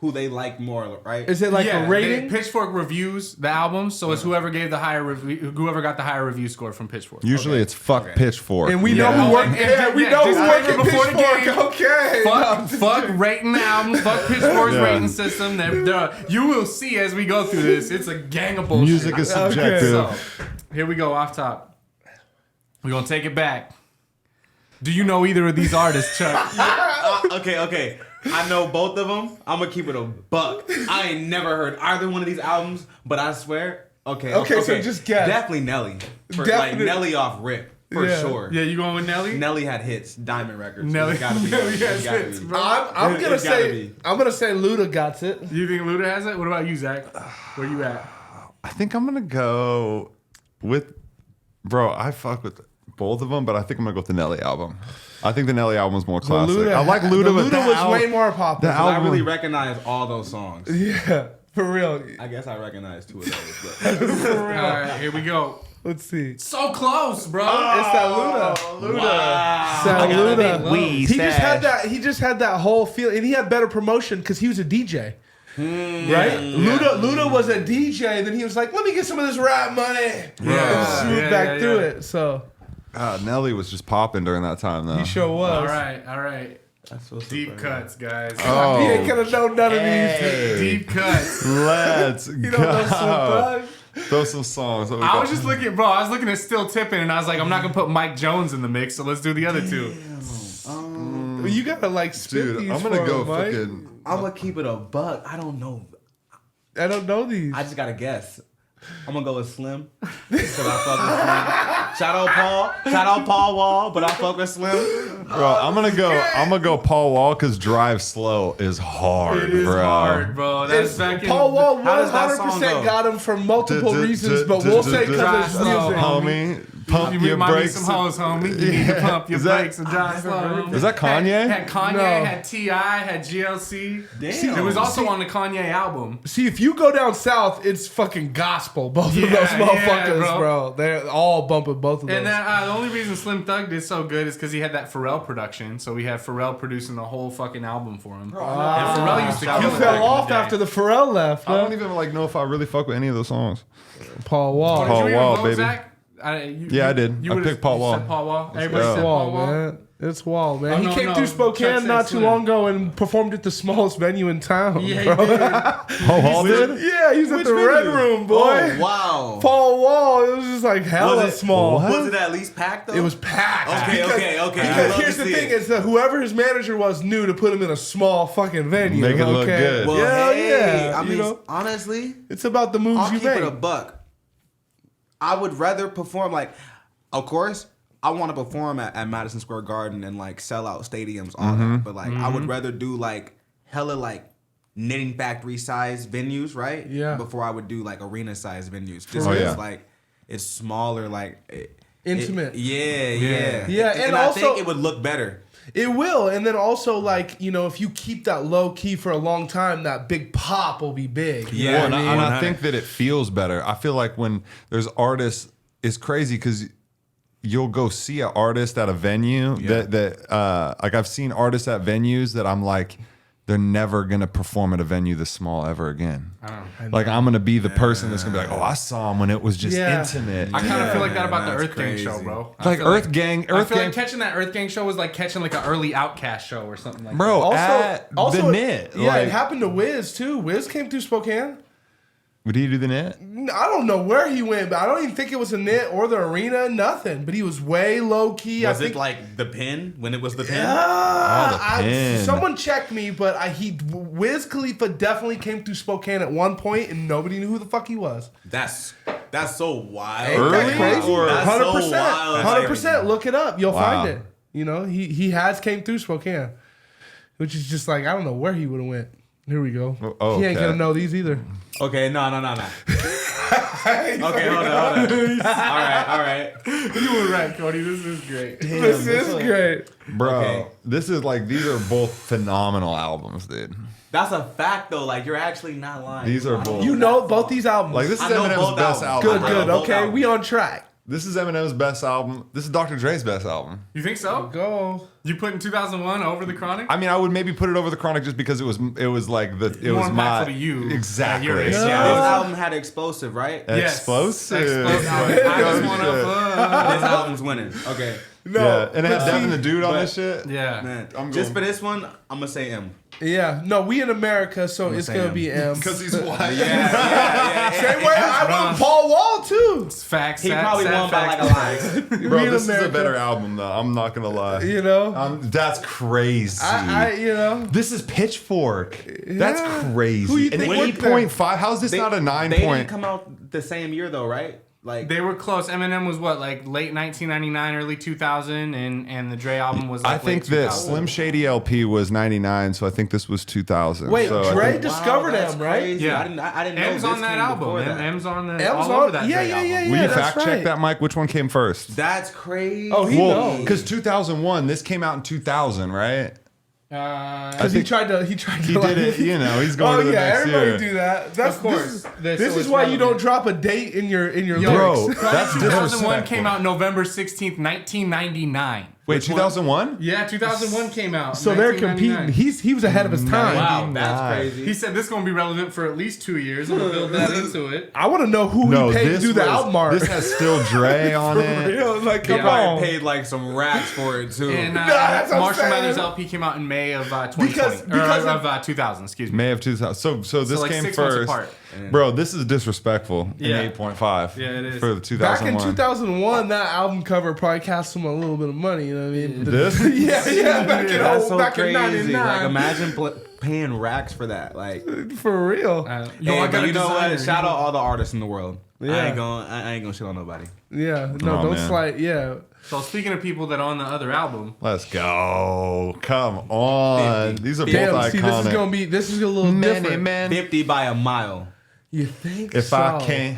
they like more, right? is it like a rating? Pitchfork reviews the albums, so it's whoever gave the higher review, whoever got the higher review score from Pitchfork. Usually it's fuck Okay. Pitchfork. And we Yeah. know who work. And- Yeah, we yeah, know who work disclaimer at before the Pitchfork. game. Okay. Fuck rating the albums. Fuck Pitchfork's Yeah. rating system. You will see as we go through this. It's a gang of bullshit. Music is subjective. So, here we go, off top. We're going to take it back. Do you know either of these artists, Chuck? Okay. I know both of them. I'm gonna keep it a buck. I ain't never heard either one of these albums, but I swear. Okay, so just guess. Definitely Nelly. Like Definitely. Nelly off rip for Yeah. sure. Yeah, you going with Nelly? Nelly had hits, Diamond Records. Nelly- It's gotta be. Nelly It's has gotta hits, be. bro. I'm gonna It's gotta say be. Luda got it. You think Luda has it? What about you, Zach? Where you at? I think I'm gonna go with, bro. I fuck with both of them, but I think I'm gonna go with the Nelly album. I think the Nelly album's more classic. Luda- I like the Luda, but Luda that was al- way more popular. the I album- really recognize all those songs. Yeah, for real. I guess I recognize two of those. But. For real. All right, here we go. Let's see. So close, bro. It's that Luda. It's that Luda. He just had that. He just had that whole feel, and he had better promotion because he was a DJ. Right? Luda was a DJ, then he was like, let me get some of this rap money. And swooped back through it. So Nelly was just popping during that time, though. he sure was. All right. Deep cuts, guys. He ain't gonna know none of these. Deep cuts. Let's You don't know Slim go. Thug? Throw some songs. What we I got? was just looking at Still Tipping, and I was like, I'm not gonna put Mike Jones in the mix, so let's do the other two. Well, you gotta like spit Dude, these I'm gonna for go him, Mike. fucking. I'm gonna keep it a buck. I don't know. I don't know these. I just gotta guess. I'm gonna go with Slim. Because I fuck with Slim. Shout out Paul Wall, but I fuck with Slim. Bro, I'm gonna go Paul Wall because Drive Slow is hard, It is bro. hard, bro. That's back in Paul Wall How does that song 100% go? got him for multiple reasons, but we'll say because it's music. Homie, pump You your remind me of brakes. some hoes, homie. You need to pump your Is that- brakes and drive slow. Is that Kanye? Had Kanye, No. had T.I., had GLC. Damn. It was also on the Kanye album. See, if you go down south, it's fucking gospel. Both of those Yeah, motherfuckers, bro. bro. They're all bumping both of those. And then the only reason Slim Thug did so good is because he had that Pharrell production. So we had Pharrell producing the whole fucking album for him. And Pharrell used to kill you it back fell in off the day. after the Pharrell left. I Huh? don't even know if I really fuck with any of those songs. Paul Wall. Did Paul you even Wall, vote, baby. Zach? Yeah, I did. I would've- picked Paul you Wall. said Paul Wall. Everybody go. said Wall, Paul Wall. man. It's Wall, man. Oh, he no, came no. through Chuck Spokane said not too Slim. long ago and performed at the smallest venue in town. Yeah, he bro. did. Paul Wall did? Yeah, he's at the Red Room, boy. Oh, wow. Paul Wall, it was just like hella Was it- small. Was it at least packed though? It was packed. Okay. I Because love here's to the see thing: it. is that whoever his manager was knew to put him in a small fucking venue. Make it look okay? good. Well, Yeah, hey, yeah. I mean, you know, honestly, it's about the moves I'll you keep it a make. buck. I would rather perform of course, I want to perform at Madison Square Garden and like sell out stadiums, all that. But like, I would rather do like hella like Knitting Factory size venues, right? Yeah. Before I would do like arena size venues, just Oh, because yeah. like it's smaller, like Intimate. Yeah. Yeah, and I also- think it would look better. It will, and then also like if you keep that low key for a long time, that big pop will be big. You know Yeah, what Well, I and mean? I think that it feels better. I feel like when there's artists, it's crazy because you'll go see an artist at a venue that like I've seen artists at venues that I'm like, they're never gonna perform at a venue this small ever again. Like I'm gonna be the person that's gonna be like, oh, I saw him when it was just intimate. I kind of feel like that about the that's Earth Gang crazy. show, bro. I Like feel Earth Gang, I Earth feel Gang, like catching that Earth Gang show was like catching like an early Outcast show or something like bro. that. At the Knit, Yeah, like, it happened to Wiz too. Wiz came through Spokane. Did he do the Knit? I don't know where he went, but I don't even think it was a Knit or the arena, nothing. But he was way low key. Was I think it like the Pin when it was the Pin? Pin. someone checked me, but Wiz Khalifa definitely came through Spokane at one point, and nobody knew who the fuck he was. That's so wild. Ain't that Early crazy? or- That's so 100%. wild. 100%. Look it up. You'll Wow. find it. He has came through Spokane, which is just like I don't know where he would have went. Here we go. Oh, He ain't okay. gonna know these either. Okay, no. Okay, hold on. All right. You were right, Cody. This is great. This is great. Bro, Okay. this is like these are both phenomenal albums, dude. That's a fact, though. Like, you're actually not lying. These are both. You know both these albums. Like this is I know Eminem's both best albums. album. good, I know good. both Okay, albums. we on track. This is Eminem's best album. This is Dr. Dre's best album. You think so? Go. You put in 2001 over the Chronic? I mean, I would maybe put it over the Chronic just because it was like the it More was my impactful to you. exactly. At your age. This album had explosive, right? Yes. Explosive. Explosive. I just want to This album's winning. Okay. Yeah, and it had but Devin see- the Dude on but- this shit. Yeah. Man, I'm just going- for this one, I'm going to say M. Yeah, no, we in America, so it's say gonna M. be M. Because he's white. Same way I went Paul Wall too. It's facts. He sad- probably sad won by like facts. a lie. Bro, We in this is a America. better album though. I'm not gonna lie. You know, That's crazy. This is Pitchfork. That's Yeah. crazy. Who you An think worked there? 8.5. How is this not a 9 They point? didn't come out the same year, though, right? Like, They were close. Eminem was what, like late 1999, early 2000, and the Dre album was like I think late that 2000. Slim Shady LP was 99, so I think this was 2000. Wait, so I Dre think- discovered that's M, right? crazy. Yeah. I didn't know M's this on that came album. before Man. that. M's on the M's all on- over that yeah, Dre yeah, album. yeah, Will you that's fact check right. that, Mike? Which one came first? That's crazy. Oh, he knows. Because 2001, this came out in 2000, right? Because he tried to. He did it, you know, he's going Oh to the yeah, next everybody year. do that. That's Of course. This So is it's why you don't relevant. drop a date in your Bro, lyrics. that's 2001 disrespectful. came out November 16th, 1999. Wait, 2001? Yeah, 2001 came out. So they're competing. 1999. He was ahead of his time. Wow, that's crazy. He said this is going to be relevant for at least 2 years. I'm going to build that into it. I want to know who he paid to do the album art. This has Still Dre on it. Real, like, come Probably on. paid like some racks for it too. And that's what I'm Marshall saying. Mathers LP came out in May of 2020. Because of 2000, excuse me. May of 2000. So this like came 6 months first. apart. Bro, this is disrespectful Yeah. in 8.5. Yeah, it is. For the Back 2001. in 2001, that album cover probably cost him a little bit of money. You know what I mean? This? yeah. That's so Back crazy. in '99. Like imagine paying racks for that. Like, For real. Yo, I got but a you know designer. what? Shout out all the artists in the world. Yeah. I ain't gonna shit on nobody. Yeah. No, Oh, don't man. slide. Yeah. So speaking of people that are on the other album, Let's go. Come on. 50. These are Damn. both See, iconic. this is a little different. man. 50 by a mile. You think? If so? I can't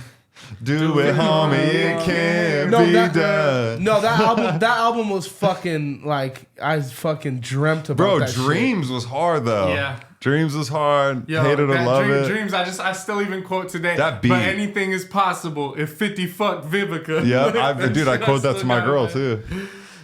do it, homie, it can't be done. No, that album was fucking like I fucking dreamt about Bro, that shit. Dreams was hard though. Yeah. Dreams was hard. yo, Hated or that love it. Dreams, I still even quote today. That beat. But anything is possible if 50 fucked Vivica. Yep, dude, I That quote that still to my got girl it. too.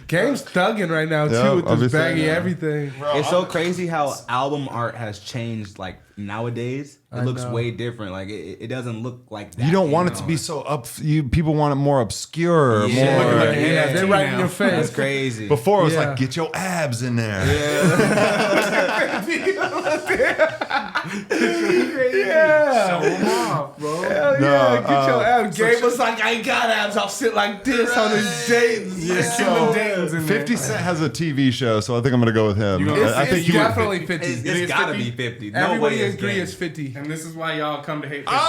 Game's thugging right now too Yeah, with I'll be this saying baggy that. everything. It's so crazy how album art has changed. Like nowadays, it looks know. way different. Like it doesn't look like that. You don't want it to anymore. be so up. People want it more obscure. Yeah. More. Looking like an Yeah, NFT they're right in now. your face. That's crazy. Before it was Yeah. like, get your abs in there. Yeah. Show 'em off, bro. Hell No, yeah, get your abs. Gabe was like, I ain't got abs. I'll sit like this on his dates. Yeah, So, Dayton's in 50 there. Cent has a TV show, so I think I'm gonna go with him. gonna- It's, I think it's he would. definitely 50. It's think it's gotta 50? be 50. No Everybody way it's agree Game. it's 50. And this is why y'all come to hate Pitchfork.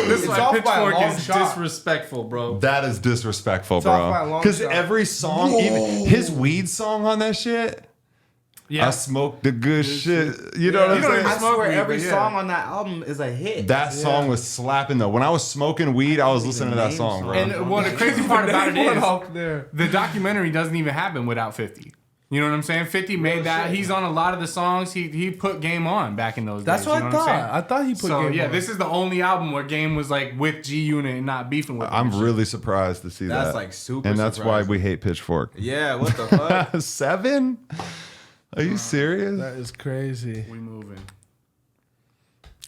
This is It's why off by a Pitchfork long is shot. disrespectful, bro. That is disrespectful, off by a bro. long Because shot. every song, even his weed song on that shit, Yeah. I smoked the good shit. You know what I'm You don't saying? even I smoke swear weed, every but yeah. song on that album is a hit. That song was slapping though. When I was smoking weed, I was listening to that song, bro. And well, the crazy part about it One is off there. the documentary doesn't even happen without 50. You know what I'm saying? 50 made that. He's on a lot of the songs. He put Game on back in those That's days. what you I know what I'm thought. saying? I thought he put So Game yeah, on. this is the only album where Game was like with G Unit and not beefing with. I'm them. really surprised to see that. That's like super. And that's why surprising. we hate Pitchfork. Yeah, what the fuck? 7? Are you serious? That is crazy. We moving.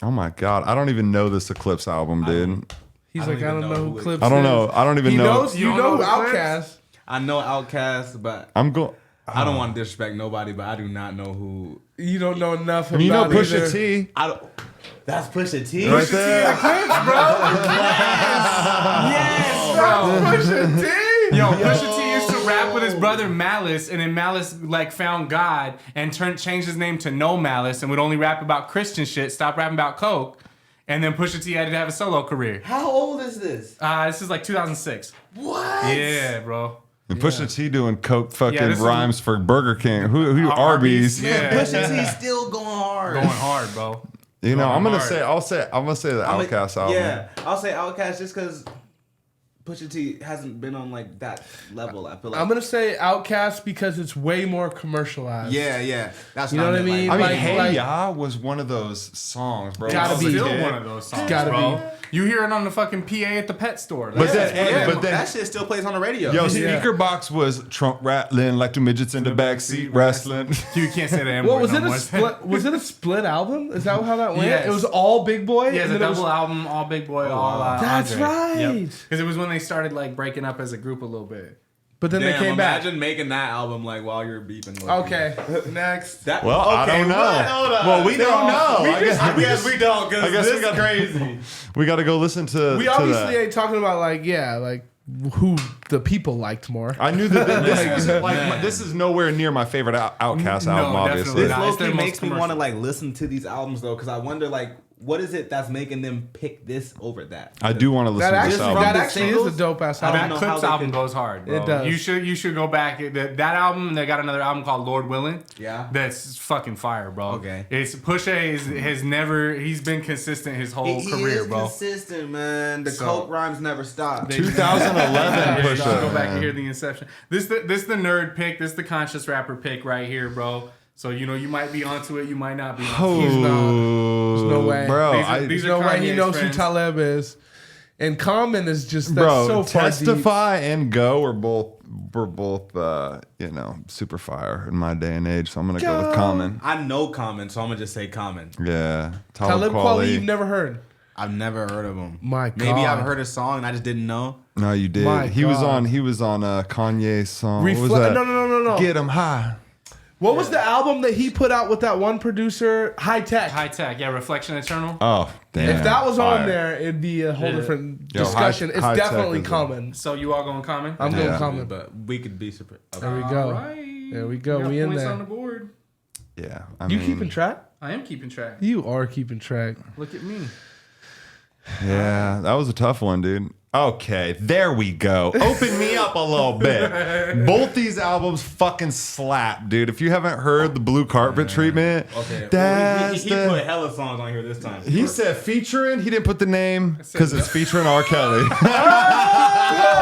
Oh my god, I don't even know this Eclipse album, dude. He's I don't like, I even don't know know who who it- Clips I don't is. know. I don't even He know. knows, You you don't know know who Clips? Outkast. I know Outkast, but I'm going. I don't want to disrespect nobody, but I do not know who. You don't know enough You know about either. Pusha T I don't. That's Pusha T. right there. Pusha T. Yo, Pusha T used to rap with his brother Malice, and then Malice like found God and changed his name to No Malice, and would only rap about Christian shit. Stop rapping about coke, and then Pusha T had to have a solo career. How old is this? This is like 2006. What? Yeah, bro. And Pusha T doing coke fucking this is- rhymes for Burger King. Who Arby's? Yeah. Pusha T still going hard. Going hard, bro. You know, I'm gonna hard. say. I'm gonna say the I'm a- Outkast album. Yeah, I'll say Outkast just because Pusha T hasn't been on like that level. I feel like. I'm gonna say Outkast because it's way more commercialized. Yeah. That's You know what I mean? I mean, Like- Hey like- Ya was one of those songs, bro. Gotta When I was be. a Still kid. one of those songs, Gotta bro. be. You hear it on the fucking PA at the pet store. But then, Yeah, but then, that shit still plays on the radio. yo, Yeah. Speaker Box was trunk rattling like two midgets in the backseat wrestling. you can't say the M What word was no it? more. A split? Was it a split album? Is that how that went? Yes. It was all Big Boy. Yeah, it's and a then it was- double album, all Big Boy, all That's Andre. right. Because it was when they started like breaking up as a group a little bit. But then Damn, they came back. imagine making that album like while you're beeping. With Okay, next. That, Well, I don't know. what? Hold on. Well, we don't know. I guess we don't I because guess this we got is crazy. We got to go listen to. We to obviously that. ain't talking about like who the people liked more. I knew that this wasn't like this is nowhere near my favorite Outkast No, album. Obviously, definitely This not. low It's their key most makes me commercial. want to like listen to these albums though, because I wonder like what is it that's making them pick this over that? I do want to listen That to this actually, album. that the actually is singles, a dope ass I don't album. know That how Clips they album could- goes hard, bro. It does. You should go back. That album, they got another album called Lord Willin'. Yeah. That's fucking fire, bro. Okay. It's Pusha he's been consistent his whole He career, is bro. consistent, man. The So- coke rhymes never stop. 2011 You should Pusha. go back and man. hear the inception. This the nerd pick. This the conscious rapper pick right here, bro. So you know you might be onto it, you might not be. Onto it. He's not. There's no way. Bro. These are There's no way he Kanye's knows friends. who Taleb is. And Common is just Bro, so far deep. Testify and Go are both super fire in my day and age. So I'm gonna go with Common. I know Common, so I'm gonna just say Common. Yeah, Talib Kweli, you've never heard. I've never heard of him. My God. Maybe I've heard a song and I just didn't know. No, you did. My He was God. on Kanye's song. What was Reflect. that? No. Get 'em high. What was the album that he put out with that one producer? High Tech. High Tech, yeah, Reflection Eternal. Oh, damn. If that was on Fire. there, it'd be a whole different Yo, discussion. High It's Tech definitely is a- Common. So you all going Common? I'm going Yeah. Common. But we could be super. Okay. There we go. All right. There we go. Got We in points there. on the board. Yeah, You keeping track? I am keeping track. You are keeping track. Look at me. Yeah, that was a tough one, dude. Okay, there we go. Open me up a little bit. Both these albums fucking slap, dude. If you haven't heard the Blue Carpet Treatment, Okay. that's He the- put hella songs on here this time. He said featuring. He didn't put the name because it's featuring R. Kelly.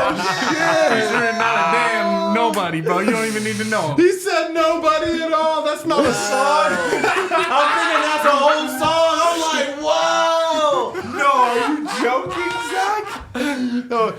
Featuring not a damn nobody, bro. You don't even need to know him. He said nobody at all. That's not a song. I'm thinking that's a whole song. I'm like, whoa. No, are you joking, Zach? No,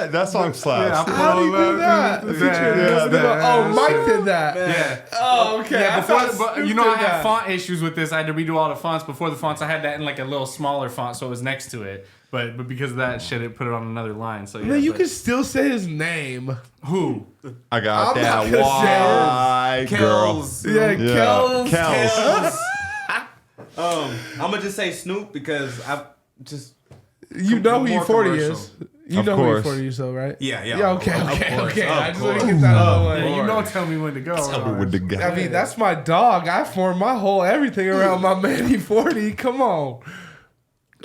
that song slaps. How do you do that? Oh, Mike did that. Yeah. Oh, okay. Yeah, I thought but Snoop you know, I did had that. font issues with this. I had to redo all the fonts. Before the fonts, I had that in like a little smaller font, so it was next to it. But because of that shit, it put it on another line. So yeah. Man, you but- can still say his name. who? I got I'm not that gonna white girl. Kells. Yeah, Kells. Kells. I'm gonna just say Snoop because I just. You know who More E40 commercial. is. You Of know course. who E40 is, though, right? Yeah. Yeah, okay. Of course, I of just want to course. get that out of the way. Yeah, you know, tell me when to go. With the guy. I mean, that's my dog. I form my whole everything around my man E40. Come on.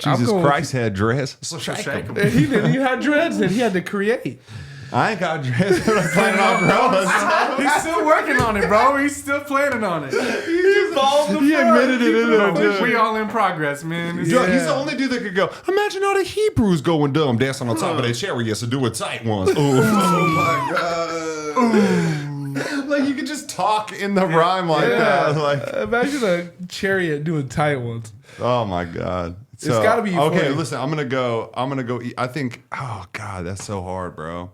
I'm Jesus going Christ had dress. And he didn't even have dreads and he had to create. I ain't got dress, but I'm planning on growing. He's still working on it, bro. He's still planning on it. He admitted it in there, dude. We all in progress, man. Yo, he's the only dude that could go. Imagine all the Hebrews going dumb, dancing on top of their chariots to do with tight ones. Ooh. Oh my god. Like you could just talk in the rhyme like that. Like, Imagine a chariot doing tight ones. oh my god. It's gotta be okay. E40. Listen, I'm gonna go. I think. Oh god, that's so hard, bro.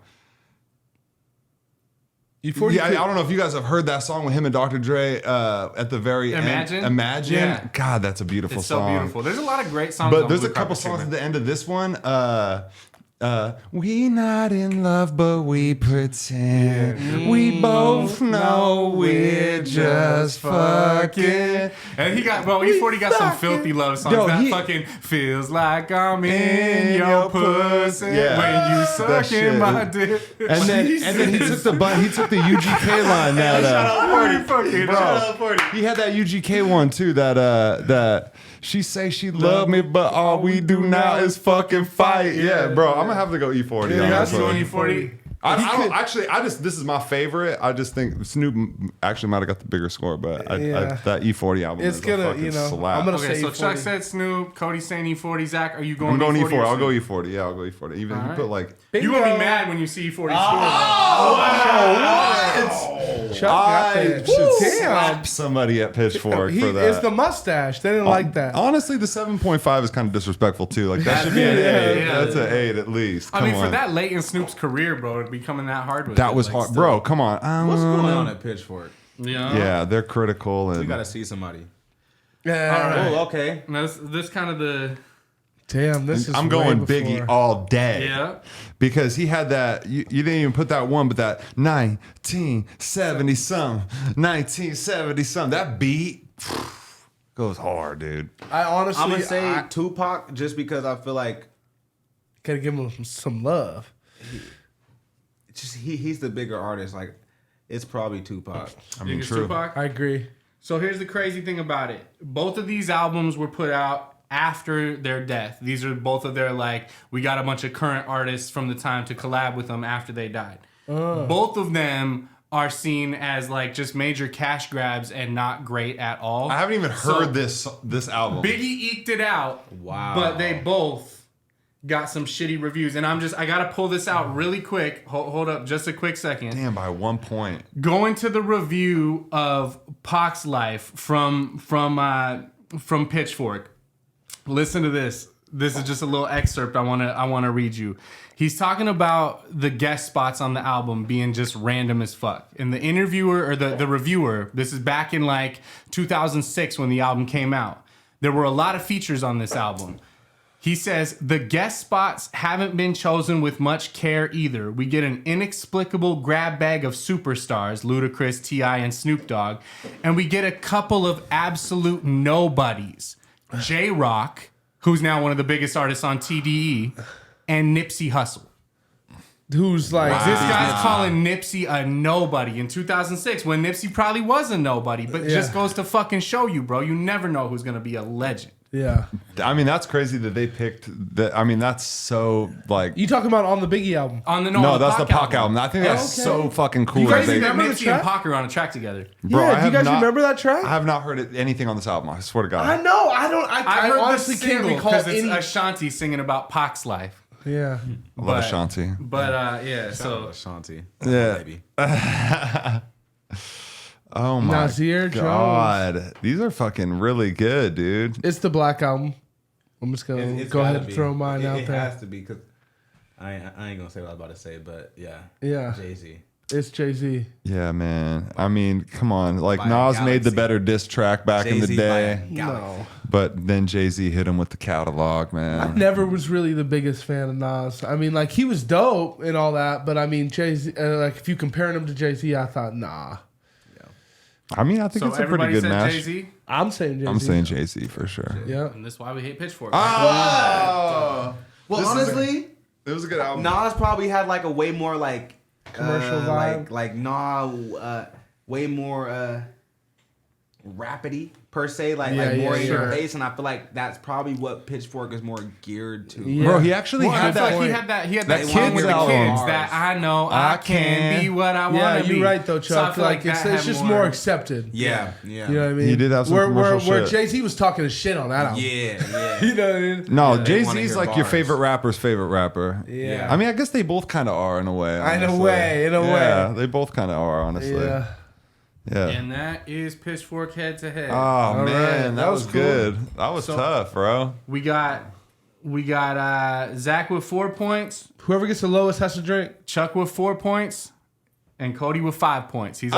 E40 Yeah, I don't know if you guys have heard that song with him and Dr. Dre at the very Imagine? end. Imagine. Yeah. God, that's a beautiful It's so song. beautiful. There's a lot of great songs. But on there's Blue a couple Carpet songs at Treatment. the end of this one. We not in love, but we pretend. We both know we're just fucking. And he got, bro, E40 got some filthy love songs. Yo, that he- fucking feels like I'm in your pussy Yeah. when you That sucking shit. my dick. And then he took the UGK line that he had that UGK one too that she say she love me but all we do now is fucking fight. Yeah, bro, I'm gonna have to go E40 on That's this one. E40. I don't actually. This is my favorite. I just think Snoop actually might have got the bigger score, but Yeah. that E40 album It's is gonna, a fucking I'm slap. gonna Okay, say so E40. Chuck said Snoop, Cody saying E40. Zach, are you going I'm going E40? E40. or I'll go Snoop? E40. Yeah, I'll go E40. Even if you Alright. put like. You gonna Bingo. be mad when you see E40 score. Chuck got I that. should Damn. slap somebody at Pitchfork for that. It's the mustache. They didn't like that. Honestly, the 7.5 is kind of disrespectful too. Like that should be an 8. yeah. That's an 8 at least. I Come mean, for on. that late in Snoop's career, bro, to be coming that hard with That it, was like, hard, still- bro. Come on. What's going on at Pitchfork? Yeah. Yeah, they're critical We and gotta see somebody. Yeah. Oh, okay. And this kind of the Damn, this is I'm way going before. Biggie all day. yeah. Because he had that, you didn't even put that one, but that 1970 something, 1970 something. That beat goes hard, dude. I honestly, I'm gonna say I Tupac just because I feel like gotta give him some love. just he's the bigger artist. Like it's probably Tupac. I mean, Think it's true. Tupac? I agree. So here's the crazy thing about it. Both of these albums were put out after their death. These are both of their, like, we got a bunch of current artists from the time to collab with them after they died. Both of them are seen as, like, just major cash grabs and not great at all. I haven't even So, heard this album. Biggie eked it out. Wow. But they both got some shitty reviews. And I gotta pull this out really quick. Hold up just a quick second. Damn, by 1 point. Going to the review of Pac's life from Pitchfork. Listen to this. This is just a little excerpt I want to read you. He's talking about the guest spots on the album being just random as fuck. And the interviewer or the reviewer, this is back in like 2006 when the album came out. There were a lot of features on this album. He says, the guest spots haven't been chosen with much care either. We get an inexplicable grab bag of superstars, Ludacris, T.I., and Snoop Dogg, and we get a couple of absolute nobodies. J-Rock, who's now one of the biggest artists on TDE, and Nipsey Hussle. Who's like This guy's calling Nipsey a nobody in 2006 when Nipsey probably was a nobody, but just goes to fucking show you, bro. You never know who's going to be a legend. Yeah. I mean, that's crazy that they picked that. I mean, that's so like. You talking about on the Biggie album? On the No, that's the Pac album. I think that's so fucking cool. You guys that they, remember the Nipsey track? and Pac are on a track together. bro, Yeah, I do you have guys not- remember that track? I have not heard anything on this album. I swear to God. I know. I heard honestly the can't single recall 'cause it's any. Ashanti singing about Pac's life. Yeah. I love Ashanti. But yeah, so Ashanti. Yeah. Baby. Oh my Nasir Jones. God, these are fucking really good, dude. It's the Black album. I'm just gonna It's go ahead gotta and be. throw mine out It there. has to be because I ain't gonna say what I was about to say, but yeah. Yeah. Jay-Z. It's Jay-Z. Yeah, man. I mean, come on. Like By Nas made the Galaxy. better diss track back in the Jay-Z by day, Galaxy. No. but then Jay-Z hit him with the catalog, I man. never was really the biggest fan of Nas. I mean, like he was dope and all that, but I mean, Jay-Z. Like if you comparing him to Jay-Z, I thought nah. I mean, I think so it's a pretty everybody good said match. Jay-Z, I'm saying Jay-Z. I'm saying Jay-Z for sure. Yeah. and that's why we hate Pitchfork. Well, This is honestly, It was a good album. Nas probably had like a way more like Commercial vibe? like way more rapidy per se, like Yeah, more yeah, in your sure. face, and I feel like that's probably what Pitchfork is more geared to. Yeah. Bro, he actually Well, I had feel that. like he had that that song kids with the album. kids that I know I can be what I want Yeah, to be. you're right though, So I Chuck. feel like that it's had just more accepted. Yeah, yeah, You know what I mean? He did have some where commercial shit. Jay-Z was talking his shit on that album. yeah. You know what I mean? No, they Jay wanna Z's hear like your bars. favorite rapper's favorite rapper. Yeah. I mean, I guess they both kind of are in a way. In a honestly. way, in a Yeah, way. they both kind of are, honestly. Yeah. Yeah. And that is Pitchfork Head to Head. Oh man, right. that was cool. good. That was So- tough, bro. We got Zach with 4 points, Whoever gets the lowest has to drink. Chuck with 4 points, and Cody with 5 points. He's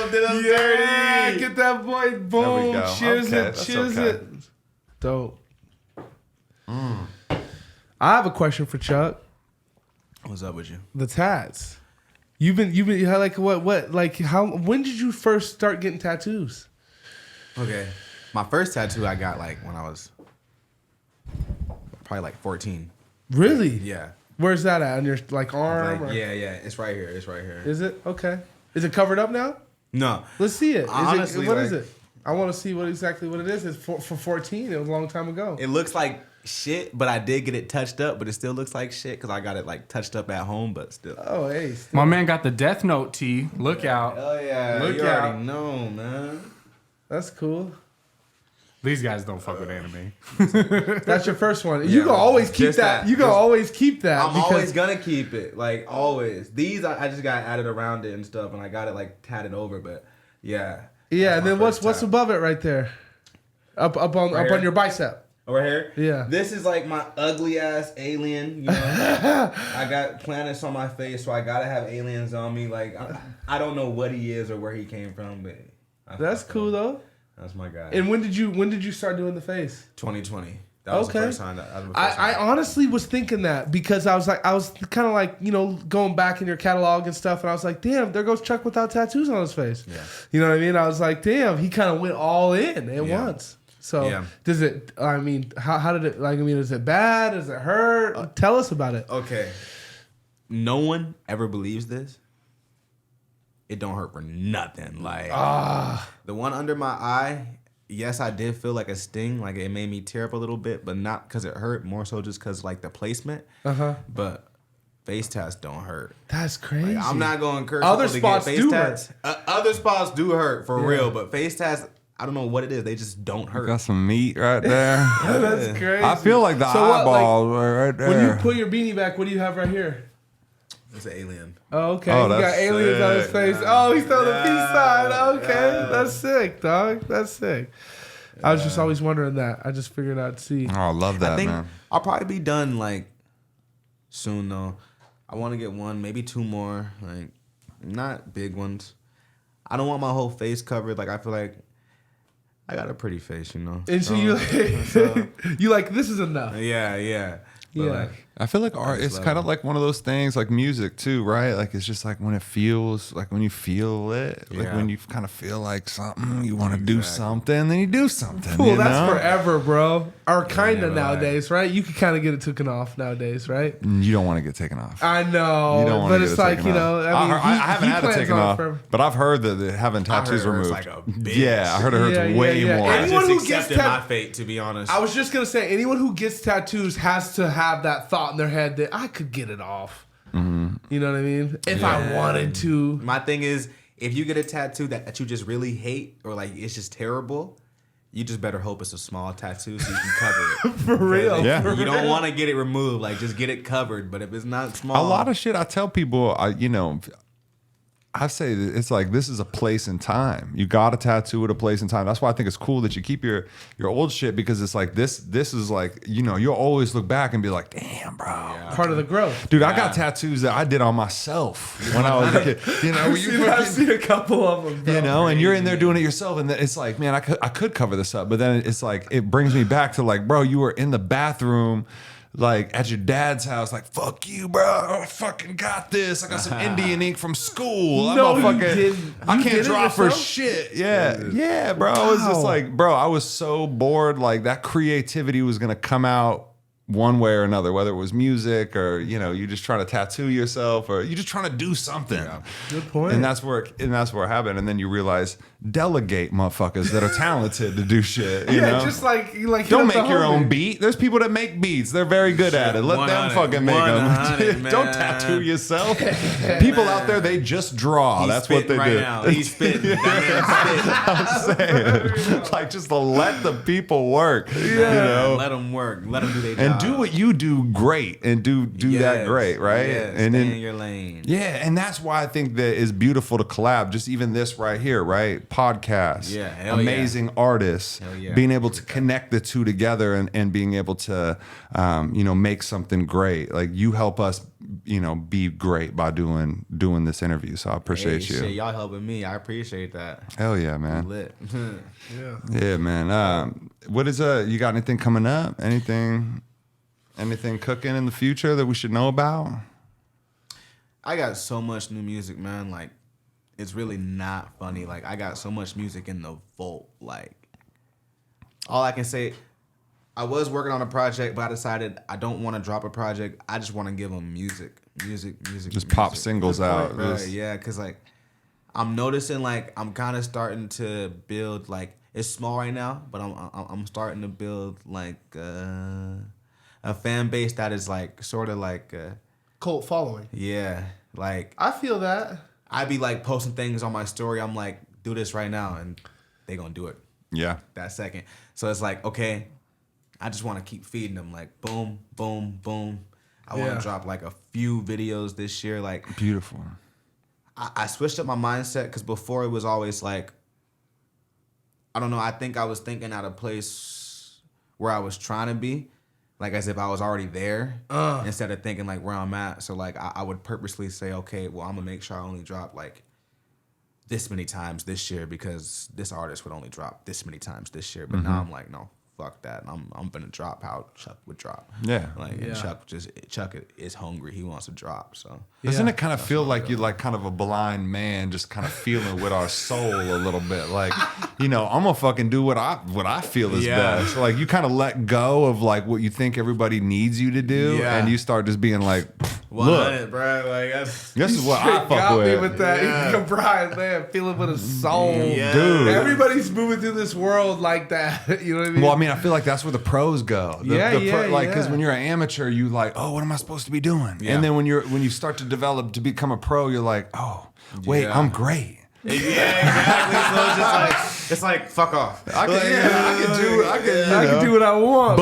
Yeah, get that boy. Boom. go. Cheers Okay, it. that's Cheers okay. it. Dope. I have a question for Chuck. What's up with you? The tats. You've been like what like how when did you first start getting tattoos? Okay, my first tattoo I got like when I was probably like 14. Really? Yeah, Where's that at? On your like arm? like, or- yeah, it's right here. It's right here. Is it? Okay. Is it covered up now? No, Let's see it. Honestly, What is like- it? I want to see exactly what it is. It's for 14. It was a long time ago. it looks like shit, but I did get it touched up, but it still looks like shit because I got it like touched up at home, but still. Oh, hey. My man got the Death Note tee. Look out. Oh yeah, Look you out. already know, man. That's cool. These guys don't fuck with anime. That's your first one. You Yeah, can always keep just that. that. You can Just- always keep that. I'm always gonna keep it, like always. These I just got added around it and stuff, and I got it like tatted over, but yeah. Yeah, That's and my then first what's tat. above it right there? Up on here? your bicep. Over here? Yeah. This is like my ugly ass alien, you know. I got planets on my face, so I gotta have aliens on me. Like I don't know what he is or where he came from, but That's fuck cool him. though. That's my guy. And when did you start doing the face? 2020. That was Okay. the first time that I honestly was thinking that because I was kind of like, you know, going back in your catalog and stuff, and I was like, damn, there goes Chuck without tattoos on his face. Yeah. You know what I mean? I was like, damn, he kind of went all in at Yeah. once. So Yeah. does it? I mean, how did it? Like, I mean, is it bad? Does it hurt? Tell us about it. Okay. No one ever believes this. It don't hurt for nothing. Like the one under my eye, yes, I did feel like a sting. Like it made me tear up a little bit, but not because it hurt. More so just because like the placement. But face tats don't hurt. That's crazy. I'm not going to encourage Other people spots to get do face tats. Other spots do hurt for real, but face tats, I don't know what it is. They just don't hurt. Got some meat right there. That's crazy. I feel like the So what, like, eyeball right there. When you put your beanie back, what do you have right here? It's an alien. Oh, okay. Oh, He got that's aliens on his sick. face. Oh, he's on the peace Yeah, sign. Okay. yeah. That's sick, dog. That's sick. I was just always wondering that. I just figured I'd see. Oh, I love that, I think man. I'll probably be done like soon though. I want to get one, maybe two more, like not big ones. I don't want my whole face covered. Like I feel like I got a pretty face, you know. And so you you like this is enough. Yeah. But Yeah. like, I feel like art, it's kind of like one of those things like music too, right? Like it's just like when it feels, like when you feel it, like Yeah. when you kind of feel like something, you want to do something, then you do something. Cool, you that's know? forever, bro. Or kind of never nowadays, right? You could kind of get it taken off nowadays, right? You don't want to get taken off. I know, You don't want but to it's get it like, taken you know, off. I mean, I haven't he had it plans taken on off, forever. but I've heard that having tattoos heard it hurts removed. like a bitch. Yeah, I heard it hurts Yeah, way yeah. more. I Anyone just who gets accepted my fate, to be honest. I was just gonna say, anyone who gets tattoos has to have that thought in their head that I could get it off. Mm-hmm. You know what I mean? If I wanted to. My thing is, if you get a tattoo that you just really hate or like it's just terrible, you just better hope it's a small tattoo so you can cover it. For real. Yeah. You don't want to get it removed. Like just get it covered. But if it's not small, A lot of shit I tell people, I say that it's like this is a place and time. You got a tattoo at a place and time. That's why I think it's cool that you keep your old shit, because it's like this is like, you'll always look back and be like, damn, bro. Part of the growth. Dude, I got tattoos that I did on myself when I was a kid. I've seen a couple of them. Bro. And you're in there doing it yourself, and then it's like, man, I could cover this up, but then it's like it brings me back to like, bro, you were in the bathroom, like at your dad's house, like, fuck you, bro, I fucking got this. I got some Indian ink from school. No, I'm you didn't. I You can't did it draw for yourself? shit. Yeah, bro. I was just like, bro, I was so bored. Like that creativity was gonna come out one way or another, whether it was music or you just trying to tattoo yourself or you just trying to do something. Good point. And that's where it happened. And then you realize delegate motherfuckers that are talented to do shit. You know? just like you like. Don't hit up make the your own homie. beat. There's people that make beats. They're very good at it. Let them 100, fucking make 100, them. Don't man. tattoo yourself. People out there, they just draw. That's what they right do. now. He's spitting. That I'm saying, like, just to let the people work. You know? Let them work. Let them do their job. And do what you do great, and do that Yes, great, right? yes, And stay then in your lane. yeah, and that's why I think that it's beautiful to collab. Just even this right here, right? Podcast, Yeah, hell yeah. amazing artists, Hell yeah. being able to connect the two together and being able to, make something great. Like you help us, be great by doing this interview. So I appreciate you. Shit, y'all helping me. I appreciate that. Hell yeah, man. Lit. Yeah, man. What is you got anything coming up? Anything cooking in the future that we should know about? I got so much new music, man. Like, it's really not funny. Like, I got so much music in the vault. Like, all I can say, I was working on a project, but I decided I don't want to drop a project. I just want to give them music. Just pop singles out. Right, Just- yeah, because, like, I'm noticing, like, I'm kind of starting to build, like, it's small right now, but I'm starting to build, like, a fan base that is, like, sort of like, Cult following. yeah, like, I feel that. I be like posting things on my story. I'm like, do this right now, and they gonna do it Yeah. that second. So it's like, okay, I just want to keep feeding them. Like, boom, boom, boom. I want Yeah. to drop like a few videos this year. Like, Beautiful. I switched up my mindset because before it was always like, I don't know. I think I was thinking at a place where I was trying to be, like as if I was already there, instead of thinking like where I'm at. So like I would purposely say, okay, well I'm gonna make sure I only drop like this many times this year because this artist would only drop this many times this year. But now I'm like, no, fuck that. I'm gonna drop how Chuck would drop. Yeah. Like Yeah. Chuck is hungry. He wants to drop. So Doesn't it kind of feel like you're like kind of a blind man just kind of feeling with our soul a little bit? Like, I'm gonna fucking do what I feel is Yeah. best. Like you kind of let go of like what you think everybody needs you to do, Yeah. and you start just being like, 100, look, bro. Like that's this is what I Got fuck me with. with that. Yeah. You're Brian, man. Feeling with a soul. Yeah. Dude. Everybody's moving through this world like that. You know what I mean? Well, I mean, I feel like that's where the pros go. Yeah, Like, because yeah. when you're an amateur, you like, oh, what am I supposed to be doing? Yeah. And then when you start to develop to become a pro, you're like, oh, wait, Yeah. I'm great. Yeah, exactly. So it's just like It's like fuck off. I can do what I want.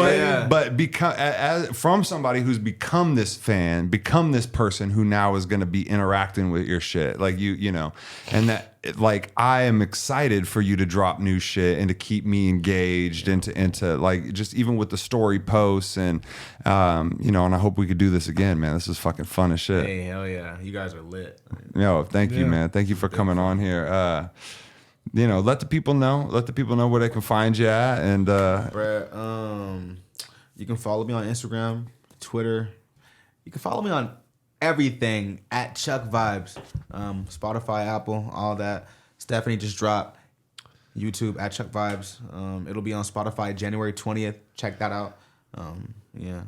But become from somebody who's become this fan, become this person who now is going to be interacting with your shit, like you know, and that like I am excited for you to drop new shit and to keep me engaged into like just even with the story posts and you know, and I hope we could do this again, man. This is fucking fun as shit. Hey, hell yeah, you guys are lit. Yo, thank you, man. Thank you for coming on here. You know, let the people know where they can find you at, and you can follow me on Instagram, Twitter. You can follow me on everything at Chuck Vibes, Spotify, Apple, all that. Stephanie just dropped YouTube at Chuck Vibes. It'll be on Spotify January 20th. Check that out. Yeah.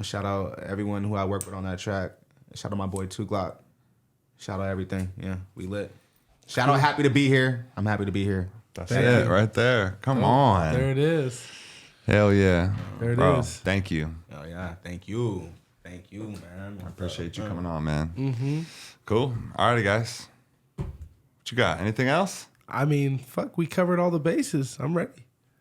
Shout out everyone who I work with on that track. Shout out my boy 2 Glock. Shout out everything. Yeah, we lit. Shout out happy to be here. I'm happy to be here. That's it right there. Come on. There it is. Hell yeah. There it Bro, is. Thank you. Oh yeah, thank you. Thank you, man. I appreciate you coming on, man. Mm-hmm. Cool. All righty, guys. What you got? Anything else? I mean, fuck, we covered all the bases. I'm ready.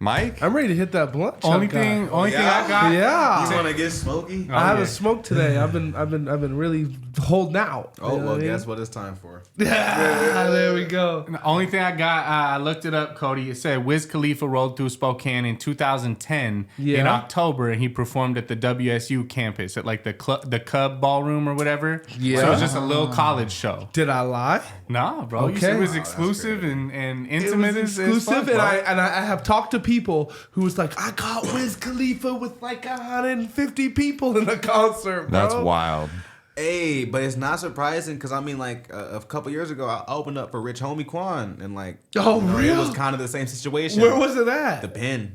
Mike? I'm ready to hit that blunt. Only thing I got. Yeah. You want to get smoky? I haven't smoked today. I've been really holding out. Oh, You know well, what I mean? guess what it's time for? Yeah, there we go. The only thing I got, I looked it up, Cody. It said Wiz Khalifa rolled through Spokane in 2010 in October, and he performed at the WSU campus at like the Cub Ballroom or whatever. Yeah. So it was just a little college show. Did I lie? Nah, bro. You Okay. said it was exclusive and intimate. It was as exclusive, fuck, and bro. I have talked to people who was like, I got Wiz Khalifa with like 150 people in the concert, bro. That's wild. Hey, but it's not surprising because I mean, like a couple years ago, I opened up for Rich Homie Quan, and like, Oh, you know, real? it was kind of the same situation. Where was it at? the Pen?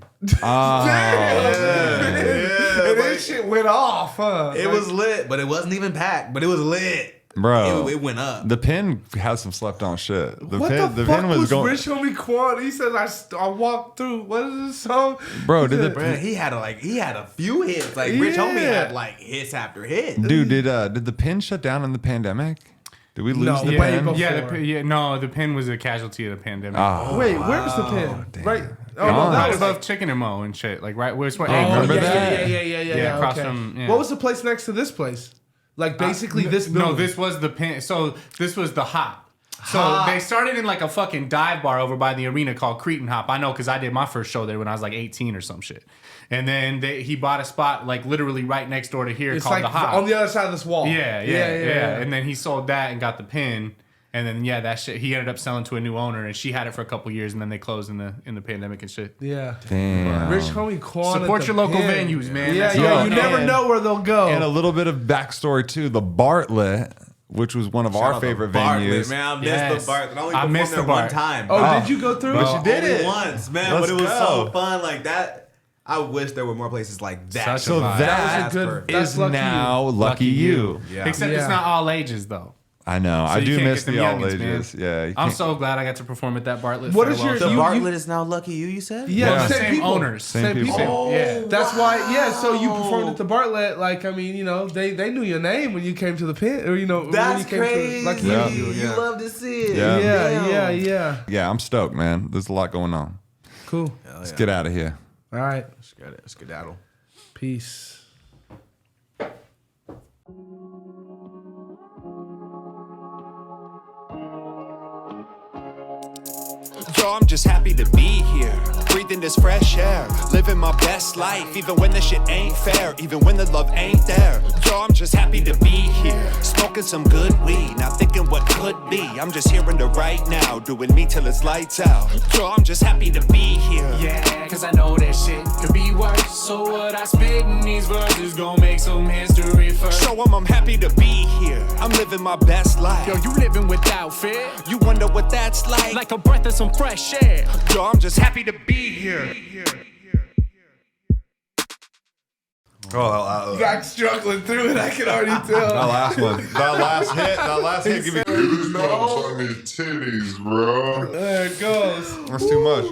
And this shit went off, huh? It was lit, but it wasn't even packed. But it was lit, Bro. It went up. The Pen has some slept on shit. What the fuck was Rich Homie Quan? He says I walked through. What is this song? Bro, did the Bruh, he had a few hits. Like Rich Yeah. Homie had like hits after hits. Dude, did the Pen shut down in the pandemic? Did we lose No, the way Pen? before. The Pen was a casualty of the pandemic. Wait, where's the Pen? Right. Oh, Gone. no, that Right was above Chicken and Mo and shit. Like right where it's what remember yeah, that? Yeah, across okay. from, yeah. What was the place next to this place? Like basically this building. No, this was the Pen. So this was the Hop. So they started in like a fucking dive bar over by the arena called Cretin Hop. I know because I did my first show there when I was like 18 or some shit. And then he bought a spot like literally right next door to here It's called like the Hop. on the other side of this wall. Yeah. And then he sold that and got the Pen. And then that shit he ended up selling to a new owner, and she had it for a couple years, and then they closed in the pandemic and shit. Yeah. Damn. Rich Homie Quan. Support at your the local Pen. venues, man. Yeah, That's yeah. all You I never know. know where they'll go. And a little bit of backstory too. The Bartlett, which was one of our Shout out to favorite Bartlett, venues. man. I missed Yes. the Bartlett. I only I performed missed there the one Bart. time. Oh, did you go through? But you did Only it once, man. Let's but it was go. so fun, like that. I wish there were more places like that. Such a So vibe. that was a good- perfect. that's is lucky now Lucky You. Yeah. Except Yeah. it's not all ages though. I know. So I you do can't miss get the them all youngins, man. ages. Yeah. you I'm can't- so glad I got to perform at that Bartlett. What is farewell your- show. The You- Bartlett is now Lucky You. You said? Yeah, Yeah. same Same people. owners. Same people. Yeah. That's why, yeah. So you performed at the Bartlett, like I mean, you know, they knew your name when you came to the Pen, or you know, when That's you came crazy. to Lucky Yeah. You. You love to see it. Yeah. Yeah. Yeah, I'm stoked, man. There's a lot going on. Cool. Let's get out of here. All right. Skedaddle. Peace. Yo, I'm just happy to be here, breathing this fresh air, living my best life, even when the shit ain't fair, even when the love ain't there. Yo, I'm just happy to be here, smoking some good weed, not thinking what could be. I'm just here in the right now, doing me till it's lights out. Yo, I'm just happy to be here. Yeah, cause I know that shit could be worse. So what I spit in these verses gon' make some history first. Show 'em I'm happy to be here, I'm living my best life. Yo, you living without fear, You wonder what that's like a breath of some fresh air. Yo, I'm just happy Happy to be here. Oh, Got struggling through it. I can already tell. that last one. That last hit. Give me. It is not funny titties, bro. There it goes. That's too much.